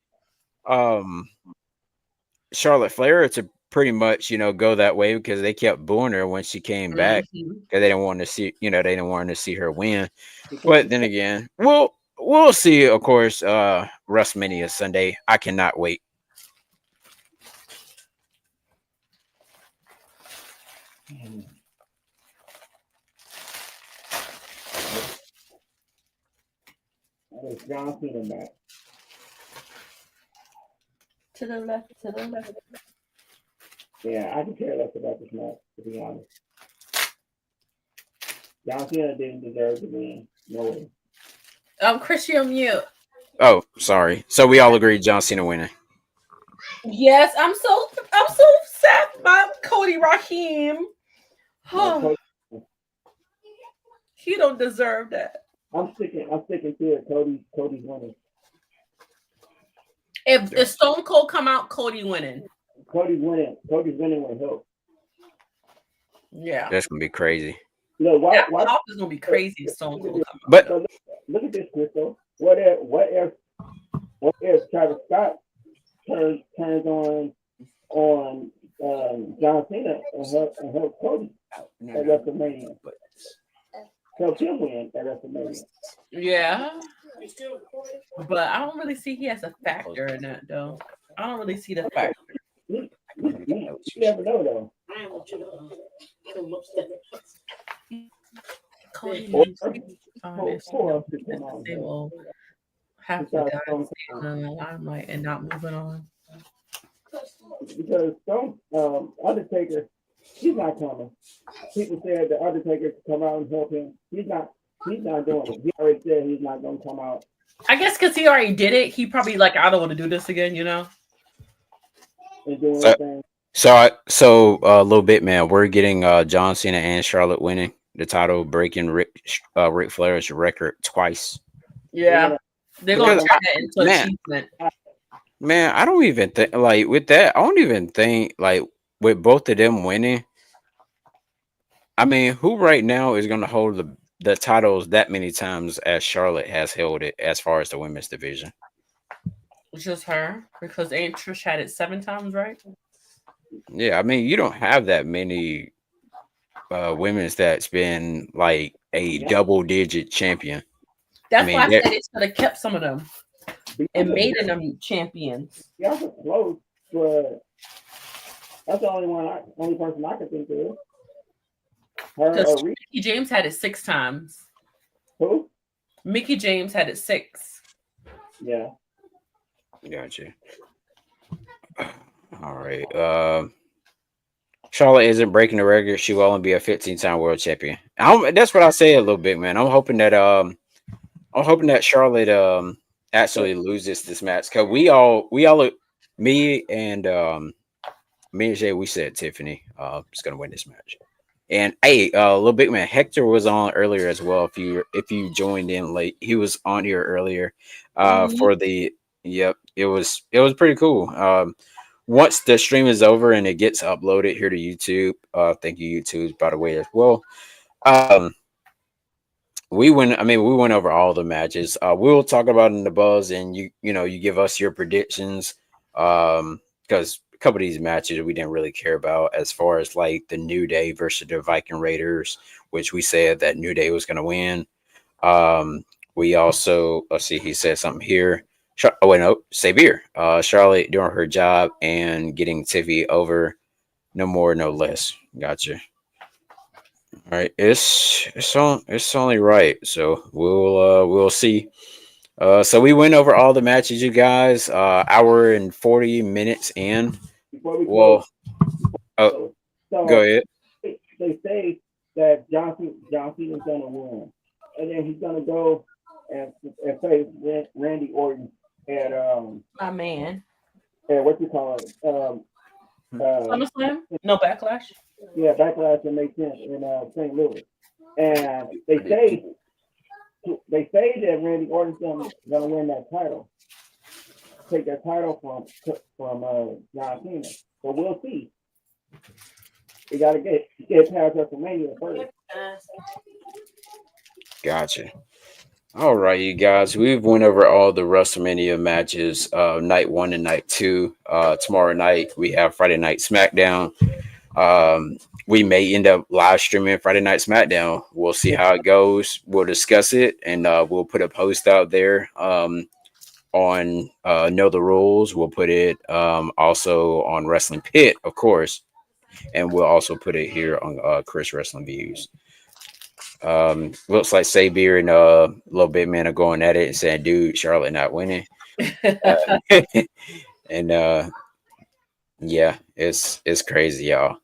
[SPEAKER 1] Charlotte Flair to pretty much, go that way because they kept booing her when she came back because they didn't want to see, they didn't want to see her win. But then again, we'll see. Of course, WrestleMania Sunday. I cannot wait.
[SPEAKER 2] That is John Cena match.
[SPEAKER 3] To the left.
[SPEAKER 2] Yeah, I can care less about this match, to be honest. John Cena didn't deserve to win. No way.
[SPEAKER 3] Chris, you're mute.
[SPEAKER 1] Oh, sorry. So we all agree John Cena winning.
[SPEAKER 3] Yes, I'm so sad about Cody Raheem. Oh, he don't deserve that.
[SPEAKER 2] I'm sticking to it. Cody's winning.
[SPEAKER 3] If Stone Cold come out, Cody winning.
[SPEAKER 2] Cody's winning with help.
[SPEAKER 3] Yeah.
[SPEAKER 1] That's gonna be crazy.
[SPEAKER 2] Why
[SPEAKER 3] is gonna be crazy if Stone Cold come out.
[SPEAKER 1] But
[SPEAKER 2] so look at this, Crystal. What if Travis Scott turns on John Cena and help Cody at WrestleMania? Help him win at WrestleMania.
[SPEAKER 3] Yeah. But I don't really see he has a factor in that though. I don't really see the factor.
[SPEAKER 2] You never know though.
[SPEAKER 3] Cody they will have the guys in the limelight and not moving on.
[SPEAKER 2] Because Undertaker, he's not coming. People said the Undertaker could come out and help him. He's not doing it. He already said he's not gonna come out.
[SPEAKER 3] I guess because he already did it, he probably I don't want to do this again,
[SPEAKER 2] And doing anything.
[SPEAKER 1] So a little bit, man. We're getting John Cena and Charlotte winning the title, breaking Ric Flair's record twice.
[SPEAKER 3] Yeah. They're gonna turn that into achievement.
[SPEAKER 1] Man, I don't even think with that. I don't even think with both of them winning. I mean, who right now is going to hold the titles that many times as Charlotte has held it as far as the women's division?
[SPEAKER 3] Just her, because ain't Trish had it 7 times, right?
[SPEAKER 1] Yeah, I mean, you don't have that many women's that's been a double-digit champion.
[SPEAKER 3] That's why I said it should have kept some of them and made them champions.
[SPEAKER 2] Yeah, that's close, but that's the only person I can think of.
[SPEAKER 3] Because Mickey James had it 6 times.
[SPEAKER 2] Who?
[SPEAKER 3] Mickey James had it 6.
[SPEAKER 2] Yeah.
[SPEAKER 1] Gotcha. All right. Charlotte isn't breaking the record. She will only be a 15-time world champion. That's what I say a little bit, man. I'm hoping that Charlotte actually loses this match because me and Jay, we said Tiffany is gonna win this match. And hey, little big man Hector was on earlier as well. If you joined in late, he was on here earlier for the it was pretty cool. Once the stream is over and it gets uploaded here to YouTube, thank you YouTube by the way as well. we went. I mean, we went over all the matches. We'll talk about it in the buzz, and you give us your predictions. Because a couple of these matches we didn't really care about, as far as like the New Day versus the Viking Raiders, which we said that New Day was going to win. We also, let's see, he said something here. Oh wait, no, Sabir. Charlotte doing her job and getting Tiffy over. No more, no less. Gotcha. All right, it's only right. So we'll see. So we went over all the matches, you guys. Hour and 40 minutes in.
[SPEAKER 2] Before we close,
[SPEAKER 1] Well, oh, go
[SPEAKER 2] so
[SPEAKER 1] ahead.
[SPEAKER 2] they say that John Cena's gonna win, and then he's gonna go and face Randy Orton at
[SPEAKER 3] My man.
[SPEAKER 2] at what you call it
[SPEAKER 3] SummerSlam? No backlash.
[SPEAKER 2] yeah, Backlash in May 10th in St. Louis, and they say that Randy Orton's gonna win that title, take that title from John Cena. But we'll see. We gotta get past WrestleMania first.
[SPEAKER 1] Gotcha. All right, you guys. We've went over all the WrestleMania matches, night one and night two. Tomorrow night we have Friday Night SmackDown. We may end up live streaming Friday Night SmackDown. We'll see how it goes. We'll discuss it, and we'll put a post out there on Know the Rules. We'll put it also on Wrestling Pit, of course, and we'll also put it here on Chris Wrestling Views. Looks like Sabir and Little Bit Man are going at it and saying, "Dude, Charlotte not winning." And yeah, it's crazy, y'all.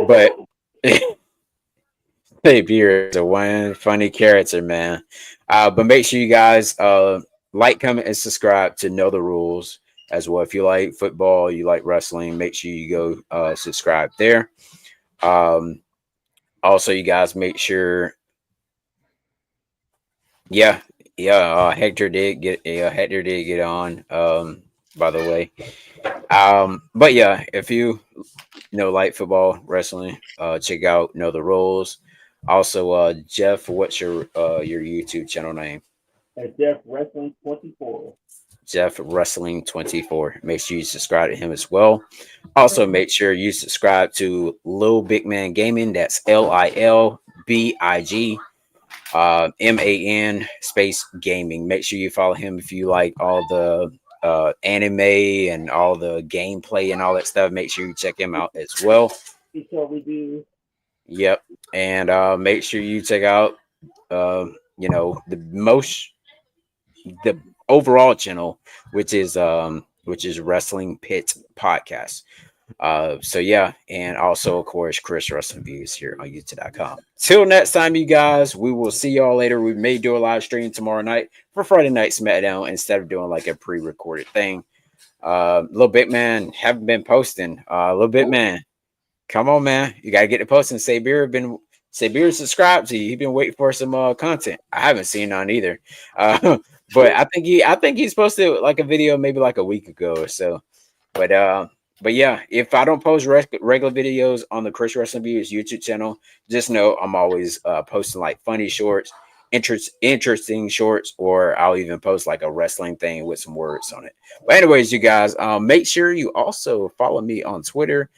[SPEAKER 1] But Sabir is a one funny character, man. But make sure you guys like, comment, and subscribe to Know the Rules as well. If you like football, you like wrestling, make sure you go subscribe there. Also, you guys make sure. Yeah, yeah. Hector did get on. By the way, but yeah, if you like football, wrestling, check out Know the Rules. Also, Jeff, what's your YouTube channel name?
[SPEAKER 2] At Jeff Wrestling 24.
[SPEAKER 1] Jeff Wrestling 24. Make sure you subscribe to him as well. Also, make sure you subscribe to Lil Big Man Gaming. That's LILBIG. MAN space gaming. Make sure you follow him if you like all the anime and all the gameplay and all that stuff. Make sure you check him out as well.
[SPEAKER 2] We do.
[SPEAKER 1] Yep. And make sure you check out the overall channel, which is Wrestling Pit Podcast. So yeah, and also of course Chris Wrestling Views here on youtube.com. Till next time, you guys, we will see y'all later. We may do a live stream tomorrow night for Friday Night SmackDown instead of doing like a pre-recorded thing. Little Bit Man haven't been posting. Little Bit Man, come on, man, you gotta get the posting. Sabir subscribed to you. He's been waiting for some content. I haven't seen none either. But I think he's posted like a video maybe like a week ago or so. But yeah, if I don't post regular videos on the Chris Wrestling Views YouTube channel, just know I'm always posting like funny shorts, interesting shorts, or I'll even post like a wrestling thing with some words on it. But anyways, you guys, make sure you also follow me on Twitter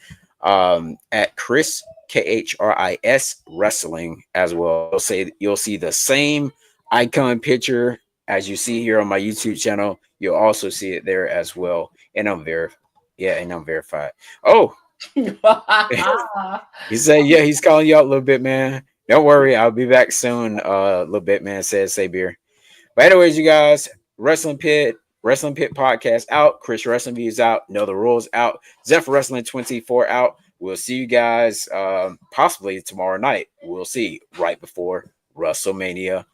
[SPEAKER 1] at Chris KHRIS Wrestling as well. You'll see the same icon picture as you see here on my YouTube channel. You'll also see it there as well, and I'm verified. Yeah, and I'm verified. Oh, he said, yeah, he's calling you out a little bit, man. Don't worry, I'll be back soon. Little bit, man, says Sabir. But anyways, you guys, Wrestling Pit Podcast out. Chris Wrestling Views out. Know the Rules out. Zephyr Wrestling 24 out. We'll see you guys possibly tomorrow night. We'll see right before WrestleMania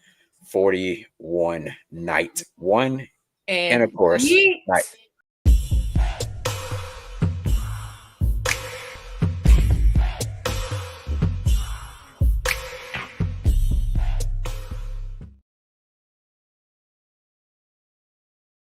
[SPEAKER 1] 41 night 1. And of course, night